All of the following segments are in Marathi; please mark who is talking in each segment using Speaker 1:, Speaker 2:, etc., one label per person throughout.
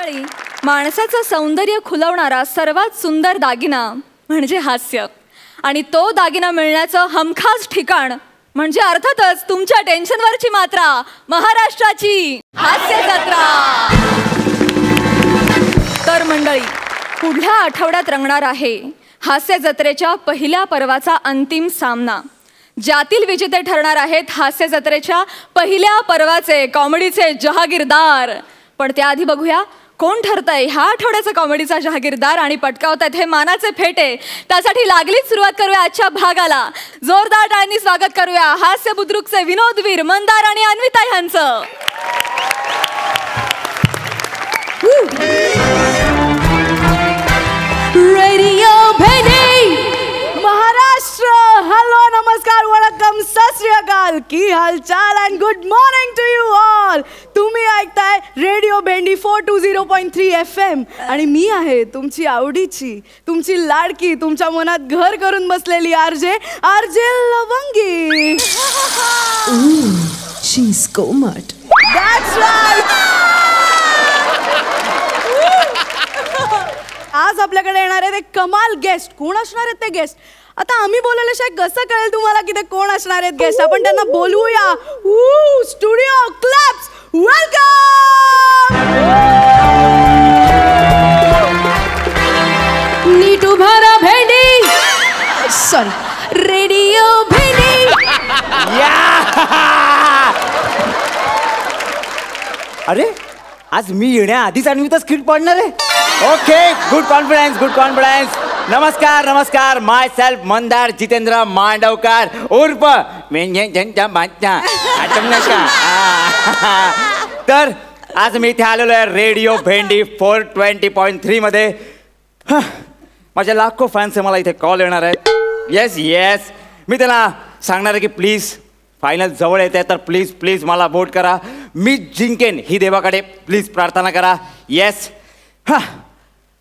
Speaker 1: मंडळी, माणसाचं सौंदर्य खुलवणारा सर्वात सुंदर दागिना म्हणजे हास्य. आणि तो दागिना मिळण्याचं हमखास ठिकाण म्हणजे अर्थातच तुमच्या टेन्शनवरची मात्रा, महाराष्ट्राची हास्य जत्रा. तर मंडळी, पुढल्या आठवड्यात रंगणार आहे हास्य जत्रेच्या पहिल्या पर्वाचा अंतिम सामना. ज्यातील विजेते ठरणार आहेत हास्य जत्रेच्या पहिल्या पर्वाचे कॉमेडीचे जहागीरदार. पण त्याआधी बघूया कोण ठरतंय ह्या आठवड्याचा कॉमेडीचा जहागीरदार आणि पटकावतात हे मानाचे फेटे. त्यासाठी लागलीच सुरुवात करूया आजच्या भागाला. जोरदार टाळ्यांनी स्वागत करूया हास्य बुद्रुकचे विनोदवीर मंदार आणि अन्विता यांचं.
Speaker 2: रेडिओ भेंडी महाराष्ट्र. हॅलो, नमस्कार, वणक्कम, सत श्री अकाल, की हालचाल and good morning to you all. तुम्ही ऐकताय रेडिओ भेंडी 420.3 FM आणि मी आहे तुमची आवडीची, तुमची लाडकी, तुमच्या मनात घर करून बसलेली आरजे लवंगी.
Speaker 3: शी इज कोमट.
Speaker 2: That's right. आज आपल्याकडे येणार आहेत एक कमाल गेस्ट. कोण असणार आहेत ते गेस्ट? आता आम्ही बोलल्याशिवाय कसं कळेल तुम्हाला की ते कोण असणार आहेत गेस्ट? आपण त्यांना बोलवूया. Studio claps, welcome.
Speaker 3: नीट उभारा भेंडी, सॉरी रेडिओ भेंडी.
Speaker 4: अरे, आज मी येण्याआधीच अन्विता स्किट पडणार आहे. Okay, good confidence, good confidence. नमस्कार नमस्कार, माय सेल्फ मंदार जितेंद्र मांडवकर उर्फ तर आज मी इथे आलेलो आहे रेडिओ भेंडी 420.3 मध्ये. माझ्या लाखो फॅन्स मला इथे कॉल येणार आहेत. येस येस, मी त्यांना सांगणार आहे की प्लीज फायनल जवळ येते तर प्लीज प्लीज मला वोट करा. मी जिंकेन ही देवाकडे प्लीज प्रार्थना करा. येस. हां,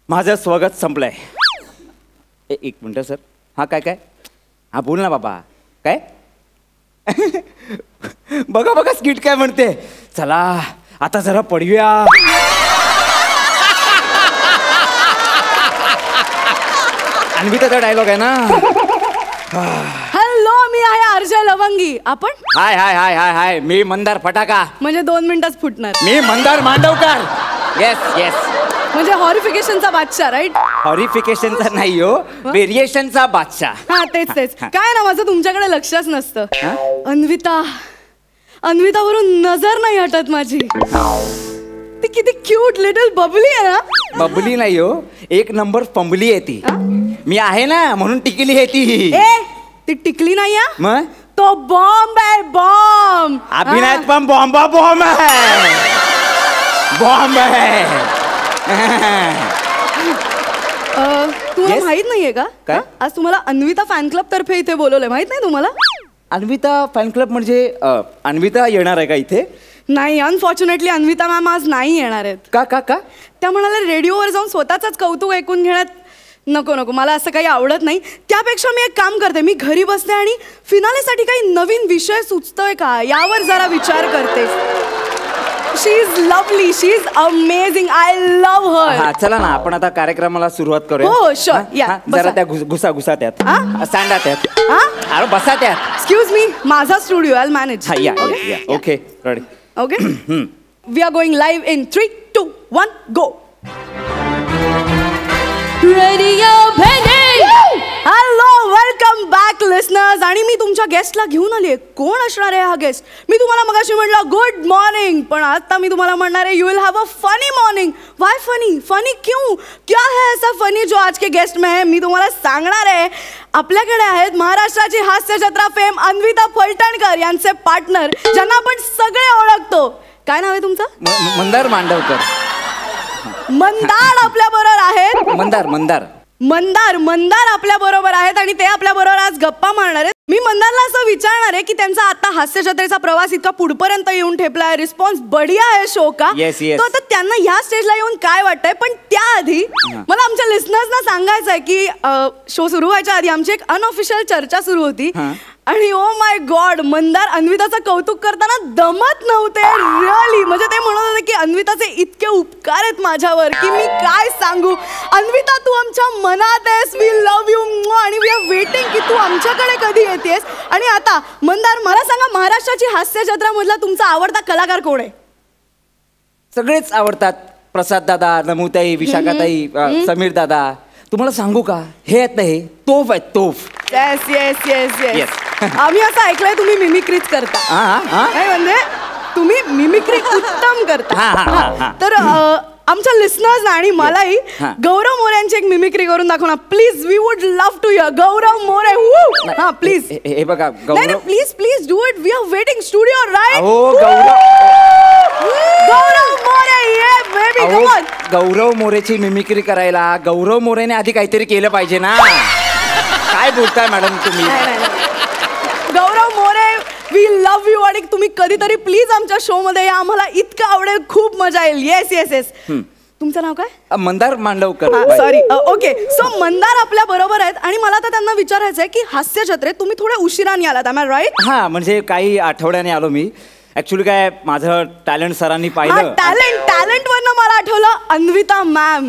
Speaker 4: माझं स्वागत संपलंय. एक मिनटं सर. हां, काय काय? हां, बोल ना बाबा. काय? बघा बघा स्किट काय म्हणते. चला आता जरा पडूया. अन्विताचा डायलॉग आहे ना.
Speaker 2: हॅलो, मी आहे आरजे लवंगी. आपण?
Speaker 4: हाय हाय हाय हाय हाय, मी मंदार फटाका.
Speaker 2: म्हणजे 2 मिनिटात फुटणार.
Speaker 4: मी मंदार मांडवकर. Yes yes.
Speaker 2: म्हणजे हॉरिफिकेशनचा बादशाह, राईट?
Speaker 4: हॉरिफिकेशनचा नाही हो, व्हेरिएशनचा बादशाह.
Speaker 2: हा, तेच तेच. काय ना, माझं तुमच्याकडे लक्षच नसतं. अन्वितावरून नजर नाही हटत माझी. ती किती क्यूट लिटल बबली आहे ना.
Speaker 4: बबली नाही हो, एक नंबर फंबली आहे ती. मी आहे ना म्हणून टिकली आहे ती.
Speaker 2: ती टिकली नाही आहे,
Speaker 4: मग
Speaker 2: तो बॉम्ब आहे, बॉम्ब.
Speaker 4: अभिनयात पण बॉम्बा बॉम्ब आहे, बॉम्ब आहे.
Speaker 2: तुम्हाला माहित नाहीये का
Speaker 4: काय?
Speaker 2: आज तुम्हाला अन्विता फॅन क्लब तर्फे इथे बोलवलंय, माहित नाही तुम्हाला?
Speaker 4: अन्विता फॅन क्लब म्हणजे अन्विता येणार आहे का इथे?
Speaker 2: नाही, अनफॉर्च्युनेटली अन्विता मॅम आज नाही येणार आहेत.
Speaker 4: का का का?
Speaker 2: त्या म्हणाले रेडिओवर जाऊन स्वतःच कौतुक ऐकून घेण्यात नको नको, मला असं काही आवडत नाही. त्यापेक्षा मी एक काम करते, मी घरी बसते आणि फिनालेसाठी काही नवीन विषय सुचतोय का यावर जरा विचार करते. She is lovely, she is amazing, I love her.
Speaker 4: हा, चला ना आपण आता कार्यक्रमाला सुरुवात करूया.
Speaker 2: हो शुअर, या.
Speaker 4: जरा त्या घुसा घुसा त्यात, सांडा त्यात. अरे बसा त्यात.
Speaker 2: एक्सक्यूज मी, माझा स्टुडिओ, आय मॅनेज.
Speaker 4: हा, या या. Okay, ready.
Speaker 2: Okay, we are going live in 3, 2, 1, go.
Speaker 3: Radio Bhendi.
Speaker 2: Hello, welcome back listeners. आणि मी तुमच्या गेस्टला घेऊन आली आहे. कोण असणार आहे हा गेस्ट? मी तुम्हाला मगाशी म्हटलं गुड मॉर्निंग, पण आता मी तुम्हाला म्हणणार आहे you will have a funny morning. Y funny? Funny क्यों? क्या है ऐसा फनी जो आज के गेस्ट में है? मी तुम्हाला सांगणार आहे. आपल्याकडे आहेत महाराष्ट्राची हास्य जत्रा फेम अन्विता फलटणकर यांचे पार्टनर, ज्यांना आपण सगळे ओळखतो. काय नाव आहे तुमचं?
Speaker 4: मंदार मांडवकर.
Speaker 2: मंदार आपल्या बरोबर आहेत.
Speaker 4: मंदार मंदार
Speaker 2: मंदार मंदार आपल्या बरोबर आहेत आणि ते आपल्या बरोबर आज गप्पा मारणार आहेत. मी मंदारला असं विचारणार आहे की त्यांचा आता हास्य जत्रेचा प्रवास इतका पुढपर्यंत येऊन ठेपला आहे, रिस्पॉन्स बढिया आहे शो का. तो आता त्यांना ह्या स्टेजला येऊन काय वाटतंय. पण त्याआधी मला आमच्या लिसनर्सना सांगायचं आहे की शो सुरू व्हायच्या आधी आमची एक अनऑफिशियल चर्चा सुरू होती आणि ओ माय गॉड, मंदार अन्विताचं कौतुक करताना दमत नव्हते रिअली. म्हणजे ते म्हणत होते की अन्विताचे इतके उपकार आहेत माझ्यावर की मी काय सांगू. अन्विता, तू आमच्या मनात आहेस. वी लव्ह यू आणि वी आर वेटिंग की तू आमच्याकडे कधी येतेस. आणि आता मंदार, मला सांगा, महाराष्ट्राची हास्य जत्रा मधला तुमचा आवडता कलाकार कोण आहे?
Speaker 4: सगळेच आवडतात. प्रसाद दादा, नमुताई, विशाखाताई, समीर दादा. तुम्हाला सांगू का, हे आहेत ना, हे तोफ आहेत, तोफ.
Speaker 2: Yes yes yes yes. आम्ही असं ऐकलंय तुम्ही मिमिक्रीच करता. नाही म्हणजे तुम्ही मिमिक्री उत्तम करता. तर आमच्या लिस्नर्स आणि मलाही गौरव मोरे यांची एक मिमिक्री करून दाखव ना please. We would love to hear Gaurav More. हा प्लीज.
Speaker 4: हे बघा Gaurav,
Speaker 2: please please do it. We are waiting studio right. Gaurav More, yeah baby, come on.
Speaker 4: Gaurav मोरेची मिमिक्री करायला गौरव मोरेने आधी काहीतरी केलं पाहिजे ना. काय बोलताय मॅडम तुम्ही?
Speaker 2: गौरव मोरे, वी लव्ह यू. आणि तुम्ही कधीतरी प्लीज आमच्या शो मध्ये या. आम्हाला इतकं आवडेल, खूप मजा येईल. Yes yes yes. तुमचं नाव काय?
Speaker 4: Mandar Mandavkar.
Speaker 2: Sorry. Okay, so Mandar आपल्या बरोबर आहेत आणि मला आता त्यांना विचारायचं आहे की हास्य जत्रेत तुम्ही थोडे उशिराने आलात. I right?
Speaker 4: हा, म्हणजे काही आठवड्याने आलो मी. ऍक्च्युली काय, माझं टॅलेंट सरांनी पाहिलं.
Speaker 2: टॅलेंट वरनं मला आठवलं Anvita ma'am.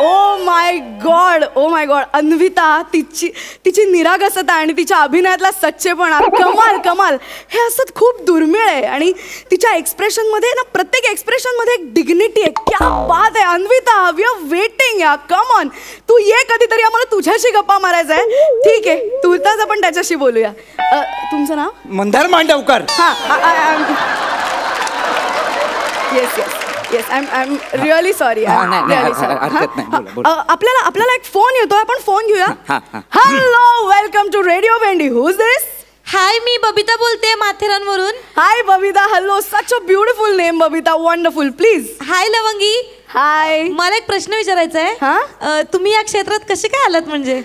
Speaker 2: Oh my God, oh my God. Anvita, तिची निरागसता आणि तिच्या अभिनयातला सच्चेपणा, कमाल कमाल. हे असं खूप दुर्मिळ आहे. आणि तिच्या एक्सप्रेशन मध्ये ना, प्रत्येक एक्सप्रेशन मध्ये एक डिग्निटी आहे. क्या बात आहे अन्विता. वी आर वेटिंग या. कम ऑन, तू ये कधीतरी. आम्हाला तुझ्याशी गप्पा मारायचा आहे. ठीक आहे, तुर्ताच आपण त्याच्याशी बोलूया. तुमचं नाव?
Speaker 4: मंदार मांडवकर.
Speaker 2: हा. Yes yes yes. I am really sorry. आपल्याला एक फोन येतोय, आपण फोन घेऊया. हॅलो, वेलकम टू रेडिओ भेंडी. हु इज दिस?
Speaker 3: हाय, मी बबिता बोलते माथेरानवरून.
Speaker 2: Hi Babita. Hello, such a beautiful name Babita. Wonderful. Please.
Speaker 3: Hi Lavangi.
Speaker 2: Hi.
Speaker 3: मला एक प्रश्न विचारायचा आहे. तुम्ही या क्षेत्रात कसे काय आलात? म्हणजे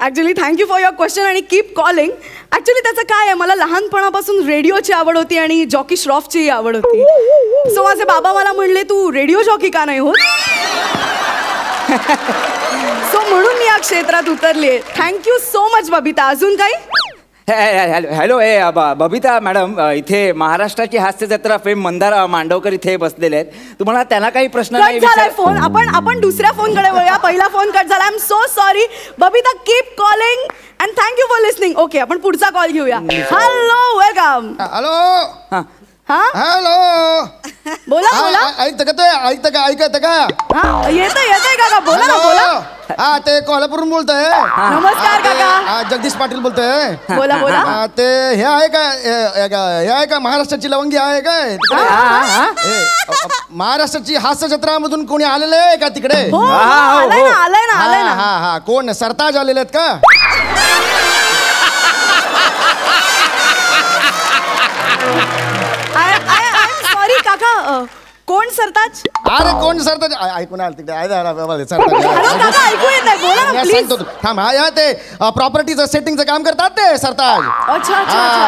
Speaker 2: actually thank you for your question आणि कीप कॉलिंग. ऍक्च्युली त्याचं काय आहे, मला लहानपणापासून रेडिओची आवड होती आणि जॉकी श्रॉफची आवड होती. सो माझे बाबा मला म्हणले, तू रेडिओ जॉकी का नाही होत? सो म्हणून मी या क्षेत्रात उतरले. Thank you so much Babita. अजून काही?
Speaker 4: हॅलो, बबिता मॅडम, इथे महाराष्ट्राची हास्य जत्रा फेम मंदार मांडवकर इथे बसलेले आहेत. तुम्हाला त्यांना काही प्रश्न नाही?
Speaker 2: झालाय फोन. आपण दुसऱ्या फोनकडे वळूया. पहिला फोन कट झाला. I am so sorry Babita. Keep calling and thank you for listening. Okay, आपण पुढचा कॉल घेऊया. Hello, welcome.
Speaker 5: हॅलो.
Speaker 2: हा,
Speaker 5: हॅलो.
Speaker 2: बोला बोला.
Speaker 5: ऐकतं का?
Speaker 2: हा, येतंय काका. बोला ना, बोला.
Speaker 5: हा, ते कोल्हापूरून बोलतोय.
Speaker 2: नमस्कार काका.
Speaker 5: जगदीश पाटील बोलतोय.
Speaker 2: बोला बोला.
Speaker 5: ते हे आहे का महाराष्ट्राची लवंगी आहे काय महाराष्ट्राची हास्य जत्रा मधून कोणी आलेले आहे का तिकडे?
Speaker 2: आलाय ना.
Speaker 5: हा, कोण सरताज आलेले आहेत का?
Speaker 2: सॉरी काका, कोण सरताज?
Speaker 5: अरे कोण सरताज? ऐकून आलं तिकडे. सांगतो थांब. हा, ते प्रॉपर्टीचं सेटिंगचं काम करतात ते सरताज.
Speaker 2: अच्छा.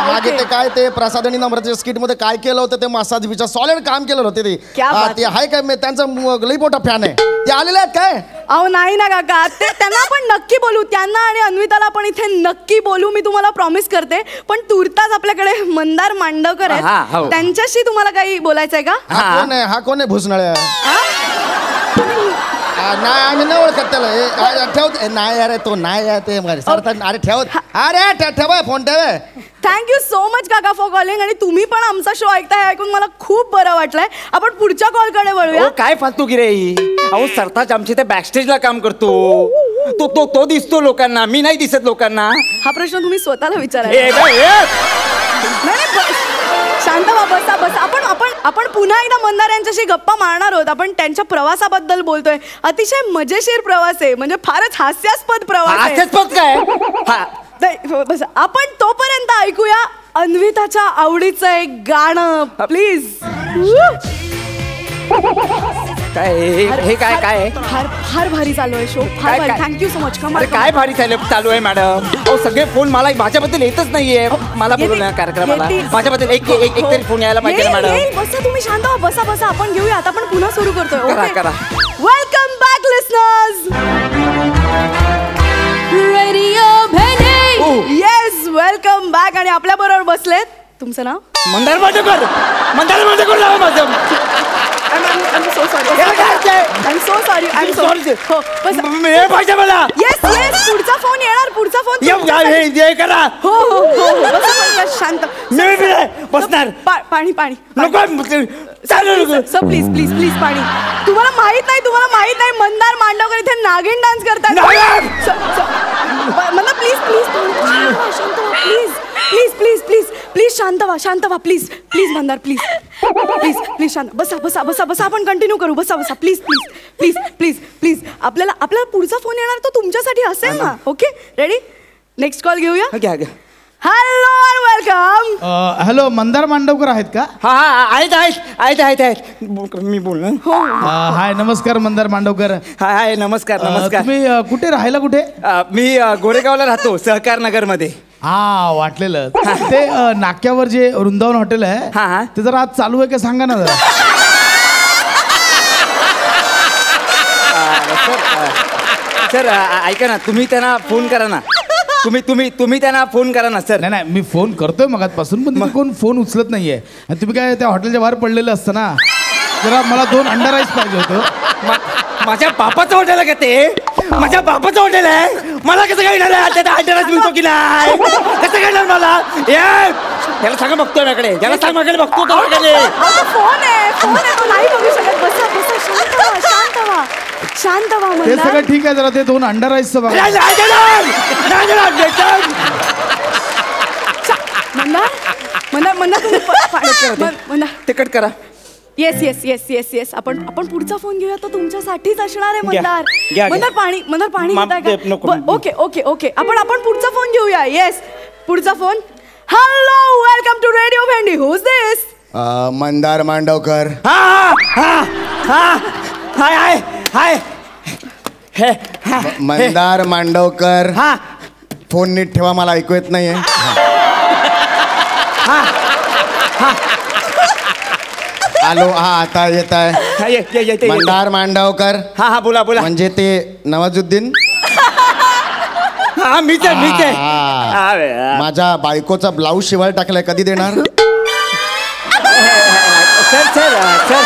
Speaker 5: मागे ते काय, ते प्रसाद आणि नम्रतेच्या स्किट मध्ये काय केलं होतं, ते मसाज बिचा सॉलिड काम केलं होतं ते. आहे काय, मी त्यांचा लई मोठा फॅन आहे. ते आलेले आहेत काय?
Speaker 2: अहो नाही ना काका, ते त्यांना आपण नक्की बोलू. त्यांना आणि अन्विताला आपण इथे नक्की बोलू, मी तुम्हाला प्रॉमिस करते. पण तुर्तास आपल्याकडे मंदार मांडवकर आहेत, त्यांच्याशी तुम्हाला काही बोलायचंय का?
Speaker 5: हा कोण आहे भुसनाळ्या? नाही, आम्ही नाही ओळखत त्याला. ठेव. नाही अरे, तो नाही आहे ते. अरे ठेव. अरे ठेव फोन ठेव.
Speaker 2: थँक्यू सो मच काका फॉर कॉलिंग. आणि तुम्ही पण आमचा शो ऐकताय, ऐकून मला खूप बरं वाटलंय. आपण पुढच्या कॉलकडे वळूया.
Speaker 4: काय फालतू गिरे. अहो, सरताज आमची ते बॅकस्टेजला काम करतो. तो दिसतो लोकांना, मी नाही दिसत लोकांना.
Speaker 2: हा प्रश्न तुम्ही स्वतःला विचारा. शांत बसा. आपण पुन्हा एकदा मंदार यांच्याशी गप्पा मारणार आहोत. आपण त्यांच्या प्रवासाबद्दल बोलतोय. अतिशय मजेशीर प्रवास आहे, म्हणजे फारच हास्यास्पद प्रवास आहे.
Speaker 4: हास्यास्पद काय?
Speaker 2: बस आपण तोपर्यंत ऐकूया अन्विताच्या आवडीचं एक गाणं प्लीज.
Speaker 4: हे काय
Speaker 2: फार भारी चालू आहे शो. फार भारी. Thank you so much.
Speaker 4: काय भारी चालू आहे मॅडम? सगळे फोन मला माझ्याबद्दल येतच नाहीये. मला बोलवलं कार्यक्रमाला. माझ्याबद्दल एक तरी फोन यायला पाहिजे मॅडम.
Speaker 2: बसा तुम्ही, शांत व्हा. बसा. आपण घेऊया. आता आपण पुन्हा सुरू करतोय.
Speaker 4: करा.
Speaker 2: Welcome back listeners.
Speaker 3: रेडिओ भेंडी.
Speaker 2: Yes welcome back. आणि आपल्या बरोबर बसलेत, तुमचं नाव?
Speaker 4: मंदार मांडवकर. मंदार मांडवकर नाव माझं.
Speaker 2: I'm so sorry. I'm so sorry. I'm so sorry. हो बस.
Speaker 4: हे पाहिजे मला.
Speaker 2: येस पुढचा फोन येणार. पुढचा फोन
Speaker 4: हे करा.
Speaker 2: हो हो हो बस शांत.
Speaker 4: मी बसणार.
Speaker 2: पाणी पाणी
Speaker 4: नको चालू.
Speaker 2: सर प्लीज प्लीज प्लीज पाणी. तुम्हाला माहित नाही मंदार मांडवकर इथे नागिन डान्स करतात. मला प्लीज प्लीज शांत व्हा please please please please please शांत व्हा please please Mandar please please please शांत. बसा बसा बसा आपण कंटिन्यू करू. बसा बसा please please please please please. आपल्याला पुढचा फोन येणार तो तुमच्यासाठी असेल ना. Okay ready. नेक्स्ट कॉल घेऊया. Hello and welcome.
Speaker 6: Hello Mandar Mandavkar आहेत का?
Speaker 4: हा आहेत मी बोल.
Speaker 6: हाय नमस्कार मंदार मांडवकर.
Speaker 4: हाय नमस्कार.
Speaker 6: तुम्ही कुठे राहायला? कुठे?
Speaker 4: मी गोरेगावला राहतो, सहकार नगर मध्ये.
Speaker 6: हा वाटलेलं. ते नाक्यावर जे वृंदावन हॉटेल आहे ते जरा आज चालू आहे का सांगा ना जरा.
Speaker 4: सर ऐका ना, तुम्ही त्यांना फोन करा ना. तुम्ही त्यांना फोन करा ना सर.
Speaker 6: नाही मी फोन करतोय मगातपासून पण कोण फोन उचलत नाहीये. आणि तुम्ही काय त्या हॉटेलच्या बाहेर पडलेलं असतं ना. जरा मला 2 अंडा राईस पाहिजे होतं.
Speaker 4: माझ्या बापाचं हॉटेल आहे का ते? माझ्या बापाचं हॉटेल आहे. मला कसं काय येणार? त्याचा अंडा राईस मिळतो की नाही? कसं काय येणार मला? याला सांगा बघतोय माझ्याकडे. याला सांग माझ्याकडे बघतो तो माझ्याकडे.
Speaker 2: फोन आहे तो नाही बघू शकत. बसा बसा शांत व्हा.
Speaker 6: ते सगळं ठीक आहे. जरा ते 2 अंडा राईसचं बघा.
Speaker 4: तिकट करा.
Speaker 2: येस आपण पुढचा फोन घेऊया. तो तुमच्यासाठीच असणार आहे. मंदार पाणी घेताय. ओके आपण पुढचा फोन घेऊया. येस पुढचा phone. Hello welcome to radio Bhendi. Who's this?
Speaker 5: Mandar Mandavkar.
Speaker 4: Hi
Speaker 5: Mandar Mandavkar. Phone नीट ठेवा, मला ऐकू येत नाहीये. हॅलो. आता येत आहे. मंदार मांडवकर.
Speaker 4: हा बोला.
Speaker 5: म्हणजे ते नवाजुद्दीन.
Speaker 4: मीच आहे.
Speaker 5: माझ्या बायकोचा ब्लाऊज शिवायला टाकलाय, कधी देणार?
Speaker 4: सर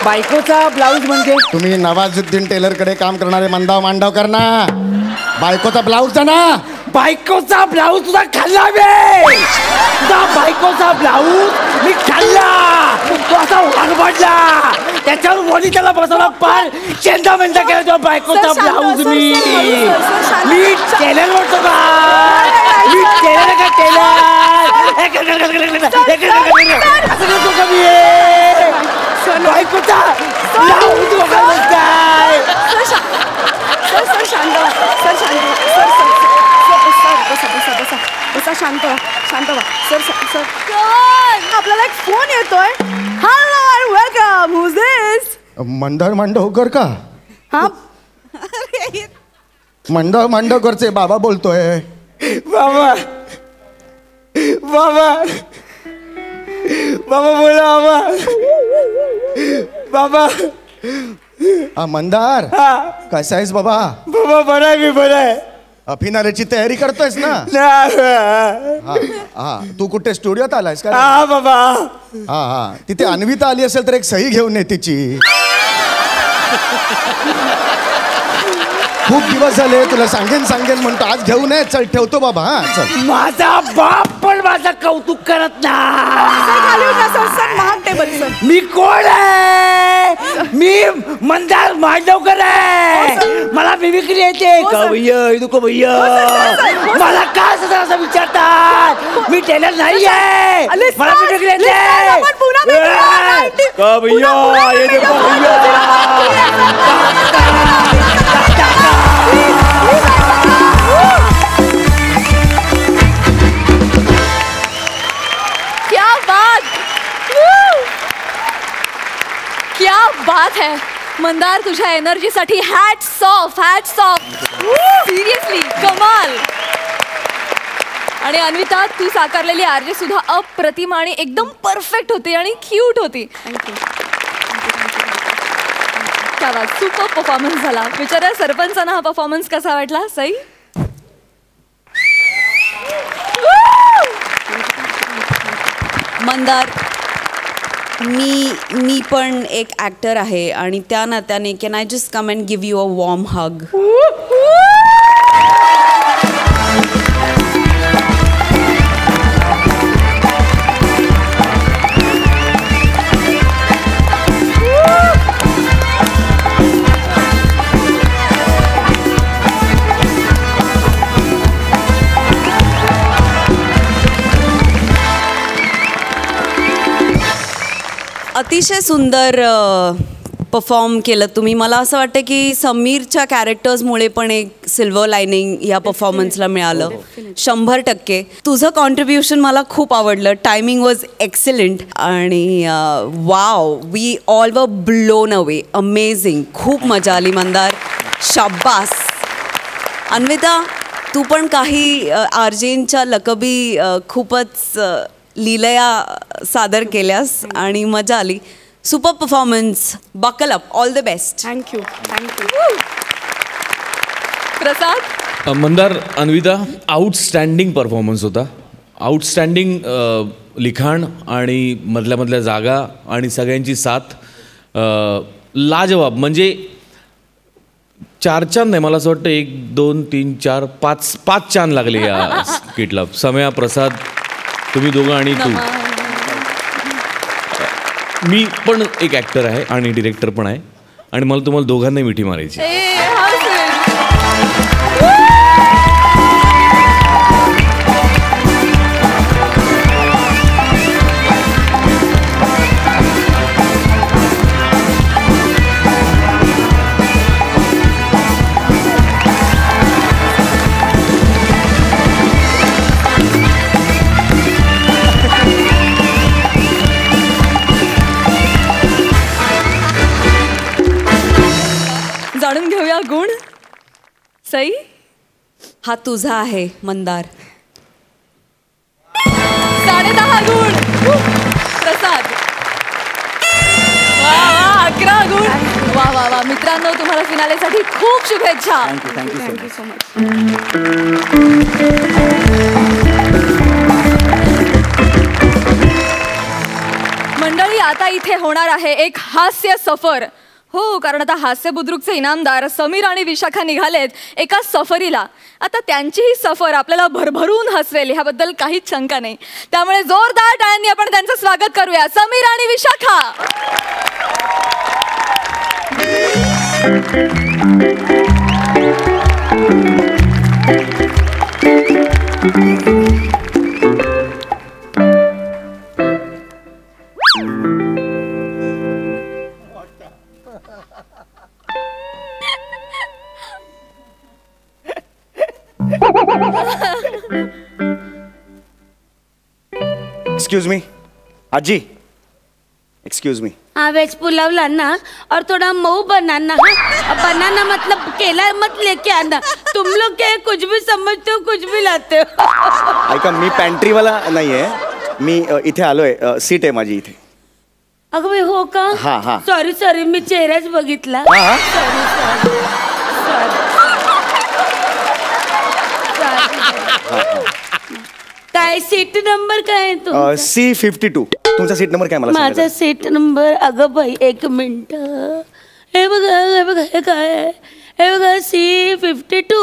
Speaker 4: बायकोचा ब्लाऊज म्हणजे?
Speaker 5: तुम्ही नवाजुद्दीन टेलर कडे काम करणारे मंदार मांडवकर ना. बायकोचा ब्लाऊज द्या ना.
Speaker 4: बायकोचा ब्लाऊज तुझा खाल्ला मी. तुझा बायकोचा ब्लाऊज मी खाल्ला. तो असा वागवाडला, त्याच्यावर मोदी त्याला बसवला. पार चेंदा मेंदा केला तुझा बायकोचा ब्लाऊज. मी टेलर म्हणतो का? मी टेलर का असं करतो का मी? बायकोचा ब्लाऊज काय?
Speaker 2: शांत व्हा सर. आपल्याला एक फोन येतोय. Hello and welcome. Whose this?
Speaker 5: Mandar Mandavkar का?
Speaker 2: हा
Speaker 5: मंदार मांडवकरचे बाबा बोलतोय.
Speaker 4: बाबा बोला बाबा.
Speaker 5: मंदार कसा आहेस बाबा?
Speaker 4: बाबा बरं आहे. मी बरं आहे.
Speaker 5: फिनालेची तयारी करतोयस ना? हा तू कुठे स्टुडिओत आलायस का?
Speaker 4: हा बाबा.
Speaker 5: हा तिथे अन्विता आली असेल तर एक सही घेऊन ये तिची. खूप दिवस झाले तुला सांगेन म्हणतो. आज घेऊन ये. चल ठेवतो बाबा. हा चल.
Speaker 4: माझा बाप पण माझं कौतुक करत नाही. मी कोण आहे? मी मंदार मांडवकर आहे. मला मिमिक्री येते. मला का असं विचारतात? मी टेलर नाही आहे. मला मिमिक्री येते.
Speaker 1: क्या बात है मंदार. तुझ्या एनर्जीसाठी हॅट्स ऑफ. सिरियसली कमाल. आणि अन्विता तू साकारलेली आरजे सुद्धा अप्रतिम आणि एकदम परफेक्ट होती आणि क्यूट होती. चला सुपर परफॉर्मन्स झाला. विचारा सरपंचांना हा परफॉर्मन्स कसा वाटला? सई
Speaker 3: मंदार, मी पण एक ॲक्टर आहे आणि त्या नात्याने can I just come and give you a warm hug? अतिशय सुंदर परफॉर्म केलं तुम्ही. मला असं वाटतं की समीरच्या कॅरेक्टर्समुळे पण एक सिल्वर लायनिंग या परफॉर्मन्सला मिळालं. 100%. तुझं कॉन्ट्रीब्युशन मला खूप आवडलं. टायमिंग वॉज एक्सलंट आणि wow, we all were blown away. Amazing. खूप मजा आली मंदार. शाब्बास. अन्विता, तू पण काही आर्जेनच्या लकबी खूपच लीलया सादर केल्यास आणि मजा आली. Super performance. Buckle up. All the best.
Speaker 2: Thank you.
Speaker 1: Prasad.
Speaker 7: Mandar, Anvita, outstanding performance होता. आउटस्टँडिंग लिखाण आणि मधल्या जागा आणि सगळ्यांची साथ लाजवाब. म्हणजे 4 चांद नाही, मला असं वाटतं 1 2 3 4 5 चांद लागले या स्किटला. सम्या, प्रसाद, तुम्ही दोघं आणि तू. मी पण एक ॲक्टर आहे आणि डिरेक्टर पण आहे आणि मला तुम्हाला दोघांनाही मिठी मारायची.
Speaker 1: जाणून घेऊया गुण. सई.
Speaker 3: हा तुझा आहे मंदार.
Speaker 1: 10.5 गुण. प्रसाद. 11 गुण. वा वा वा. मित्रांनो, तुम्हाला फिनालेसाठी खूप शुभेच्छा.
Speaker 4: Thank you so much.
Speaker 1: मंडळी, आता इथे होणार आहे एक हास्य सफर. हो, कारण आता हास्य बुद्रुकचे इनामदार समीर आणि विशाखा निघालेत एका सफरीला. आता त्यांची ही सफर आपल्याला भरभरून हसवेल ह्याबद्दल काहीच शंका नाही. त्यामुळे जोरदार टाळ्यांनी आपण त्यांचं स्वागत करूया. समीर आणि विशाखा.
Speaker 4: एक्सक्यूज मी आजी. Excuse me.
Speaker 8: हाँ, वेज पुलाव लाना और थोड़ा मऊ बनाना. हाँ, बनाना मतलब केला मत लेके आना. तुम लोग क्या कुछ भी समझते हो, कुछ भी लाते हो.
Speaker 4: ऐका, मी पॅन्ट्रीवाला नाही आहे. मी इथे आलोय. सीट आहे माझी इथे.
Speaker 8: अगं बाई, हो का?
Speaker 4: हा हा.
Speaker 8: सॉरी, मी चेहराच बघितला.
Speaker 4: हा.
Speaker 8: काय सीट नंबर काय आहे तू?
Speaker 4: C52. तुमचा सीट नंबर काय मला
Speaker 8: माझा
Speaker 4: सांगा.
Speaker 8: Seat number. अगं बाई, 1 मिनिट. हे बघा, हे काय आहे? हे बघा, C52.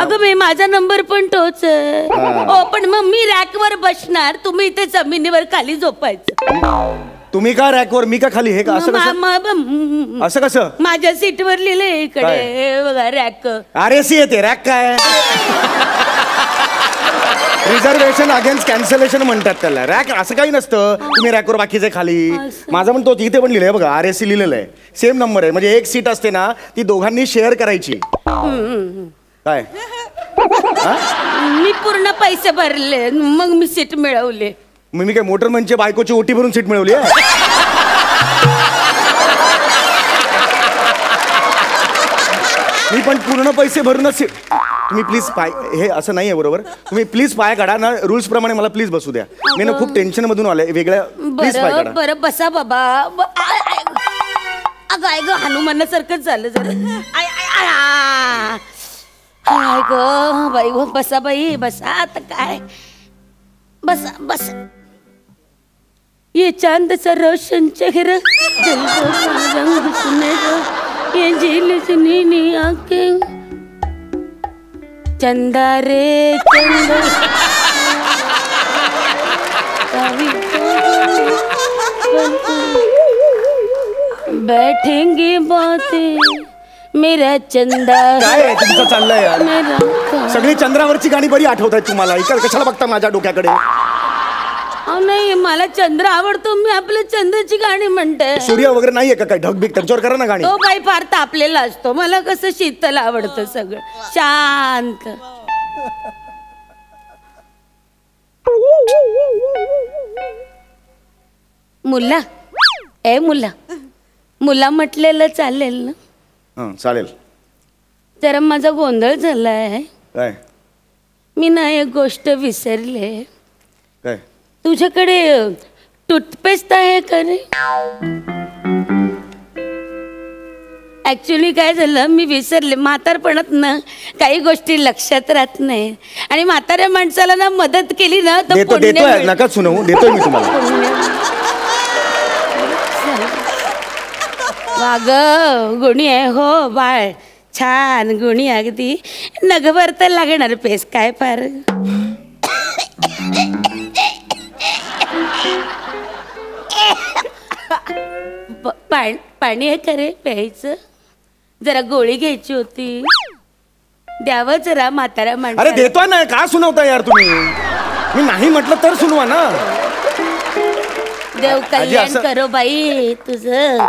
Speaker 8: अगं बाई, माझा नंबर पण तोच आहे. हो, पण मग मी रॅकवर बसणार, तुम्ही इथे जमिनीवर खाली झोपायचं.
Speaker 4: तुम्ही का रॅकवर, मी का खाली? हे का असं कसं? असं कसं?
Speaker 8: माझ्या सीटवर लिहिलंय इकडे.
Speaker 4: काय?
Speaker 8: हे बघा, रॅक.
Speaker 4: RAC येते, रॅक काय? रिझर्वेशन अगेन्स्ट कॅन्सलेशन म्हणतात त्याला. रॅक असं काही नसतं. तुम्ही रॅकवर बाकीचे खाली. माझा पण तो इथे पण लिहिलंय बघा, RAC लिहिलेलं आहे. सेम नंबर आहे. म्हणजे एक सीट असते ना, ती दोघांनी शेअर करायची. काय?
Speaker 8: मी पूर्ण पैसे भरले, मग मी सीट मिळवले.
Speaker 4: मी काय मोटरमनची बायकोची ओटी भरून सीट मिळवली आहे? मी पण पूर्ण पैसे भरूनच सीट. तुम्ही प्लीज पाय, हे असं नाही आहे बरोबर. तुम्ही प्लीज पाय काढा ना, रूल्स प्रमाणे मला प्लीज बसू द्या. मी ना खूप टेन्शन मधून आलोय वेगळ्या. प्लीज पाय काढा.
Speaker 8: बरं बसा बाबा. अगं आय ग, हनुमानासारखंच झालं जरा. आय ग बाई, बसा बाई, बसा. आता काय? बसा. ये चांद सा रोशन चेहरा, दिल का रंग सुनहरा, ये झील से नीली आंखें, चंदा रे चंदा, बैठेंगे बातें मेरा चंदा.
Speaker 5: काय तुमचं चाललंय यार?
Speaker 8: मेरा
Speaker 5: सगळी चंद्रावरची गाणी बरी आठवत आहेत तुम्हाला. इकडे कशाला बघता माझ्या डोक्याकडे?
Speaker 8: नाही, मला चंद्र आवडतो, मी आपल्या चंद्राची गाणी म्हणते.
Speaker 5: सूर्य वगैरे नाहीये का काय ढगबिग? त्यांच्यावर करा ना गाणी.
Speaker 8: तो बाई फार तापलेला असतो, मला कसं शीतल आवडतं, सगळं शांत. मुला ए मुला, मुला म्हटलेलं चालेल ना?
Speaker 5: चालेल.
Speaker 8: जरा माझा गोंधळ झालाय.
Speaker 5: काय?
Speaker 8: मी ना एक गोष्ट विसरले.
Speaker 5: काय?
Speaker 8: तुझ्याकडे टूथपेस्ट आहे का रे? ऍक्च्युली काय झालं, मी विसरले. म्हातारपणात ना काही गोष्टी लक्षात राहत नाही, आणि म्हाताऱ्या माणसाला ना मदत केली ना तर पुण्य मिळतं.
Speaker 5: नका सुनवू, देतोय मी तुम्हाला.
Speaker 8: वाग गुणी आहे हो बाळ, छान गुणी अगदी. नगभर तर लागणार पेस काय फार. पाणी आहे का रे प्यायचं? जरा गोळी घ्यायची होती, द्यावं जरा म्हातारा माणूस.
Speaker 5: अरे देतोय ना, का सुनवता यार तुम्ही? मी नाही म्हटलं तर सुनवा ना.
Speaker 8: देव कल्याण करो बाई तुझं.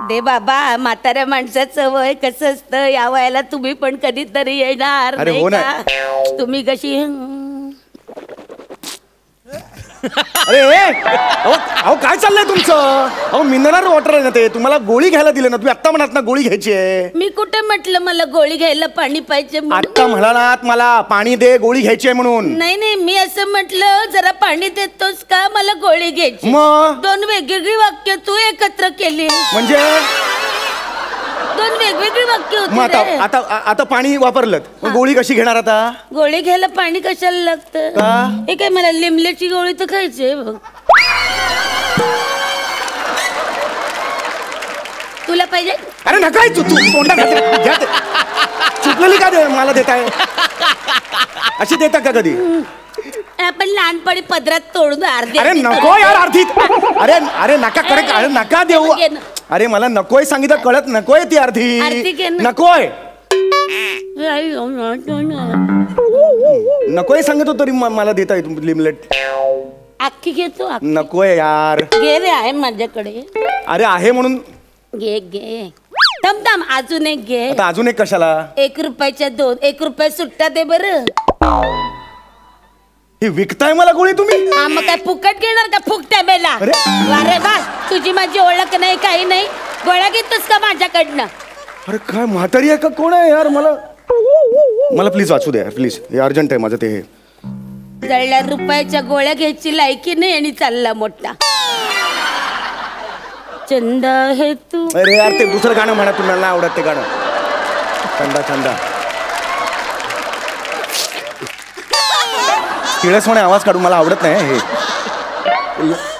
Speaker 8: दे बाबा, म्हाताऱ्या माणसाचं वय कसं असतं, या वयाला तुम्ही पण कधीतरी येणार नाही का? तुम्ही कशी
Speaker 5: अरे अहो काय चाललंय तुमचं? अहो मिनरल वॉटर आहे ना ते, तुम्हाला गोळी घ्यायला दिलं ना, तुम्ही आत्ता म्हणात ना गोळी घ्यायची आहे.
Speaker 8: मी कुठे म्हटलं मला गोळी घ्यायला पाणी पाहिजे?
Speaker 5: आत्ता म्हणालात मला पाणी दे, गोळी घ्यायची आहे म्हणून.
Speaker 8: नाही, मी असं म्हटलं जरा पाणी देतोस का, मला गोळी घ्यायची.
Speaker 5: मग
Speaker 8: दोन वेगवेगळी वाक्य तू एकत्र केली.
Speaker 5: म्हणजे
Speaker 8: दोन वेगवेगळी वाक्य
Speaker 5: मग
Speaker 8: होती.
Speaker 5: आता पाणी वापरलं, गोळी कशी घेणार आता?
Speaker 8: गोळी घ्यायला पाणी कशाला लागतं? हे काय, मला लिमल्याची गोळी तर खायची बघ. तुला पाहिजे?
Speaker 5: अरे नका, तू चुकलेली का दे मला देताय? अशी देता का कधी?
Speaker 8: आपण लहानपणी पदरात तोडून अर्धी.
Speaker 5: अरे नको यार अर्धी. अरे नका करेक्ट. अरे नका देऊ. अरे मला नकोय सांगितलं, कळत नकोय ती अर्धी. नकोय नकोय सांगतो तरी मला देताय लिमलेट.
Speaker 8: अख्खी घेतो.
Speaker 5: नकोय यार.
Speaker 8: घे रे, आहे माझ्याकडे.
Speaker 5: अरे आहे म्हणून
Speaker 8: घे. थांब अजून एक घे.
Speaker 5: आता अजून एक कशाला?
Speaker 8: 1 रुपयाच्या 2. 1 रुपया सुट्टा दे बरं.
Speaker 5: ही विकताय मला गोळी तुम्ही?
Speaker 8: मग काय फुकट घेणार का फुकट्या बेला? अरे वा, तुझी माझी ओळख नाही, काही नाही. गोळ्या घेतोस का माझ्याकडनं?
Speaker 5: अरे काय म्हातारी आहे का कोण आहे यार? मला प्लीज वाचू दे यार, प्लीज. हे अर्जंट आहे माझं. ते हे
Speaker 8: जळल्या रुपयाच्या गोळ्या घ्यायची लायकी नाही, आणि चालला मोठा. चंदा है तू.
Speaker 5: अरे यार ते दुसरं गाणं म्हणा, तुम्हाला नाही आवडत ते गाणं. चंदा किळस म्हणे आवाज काढून मला आवडत नाही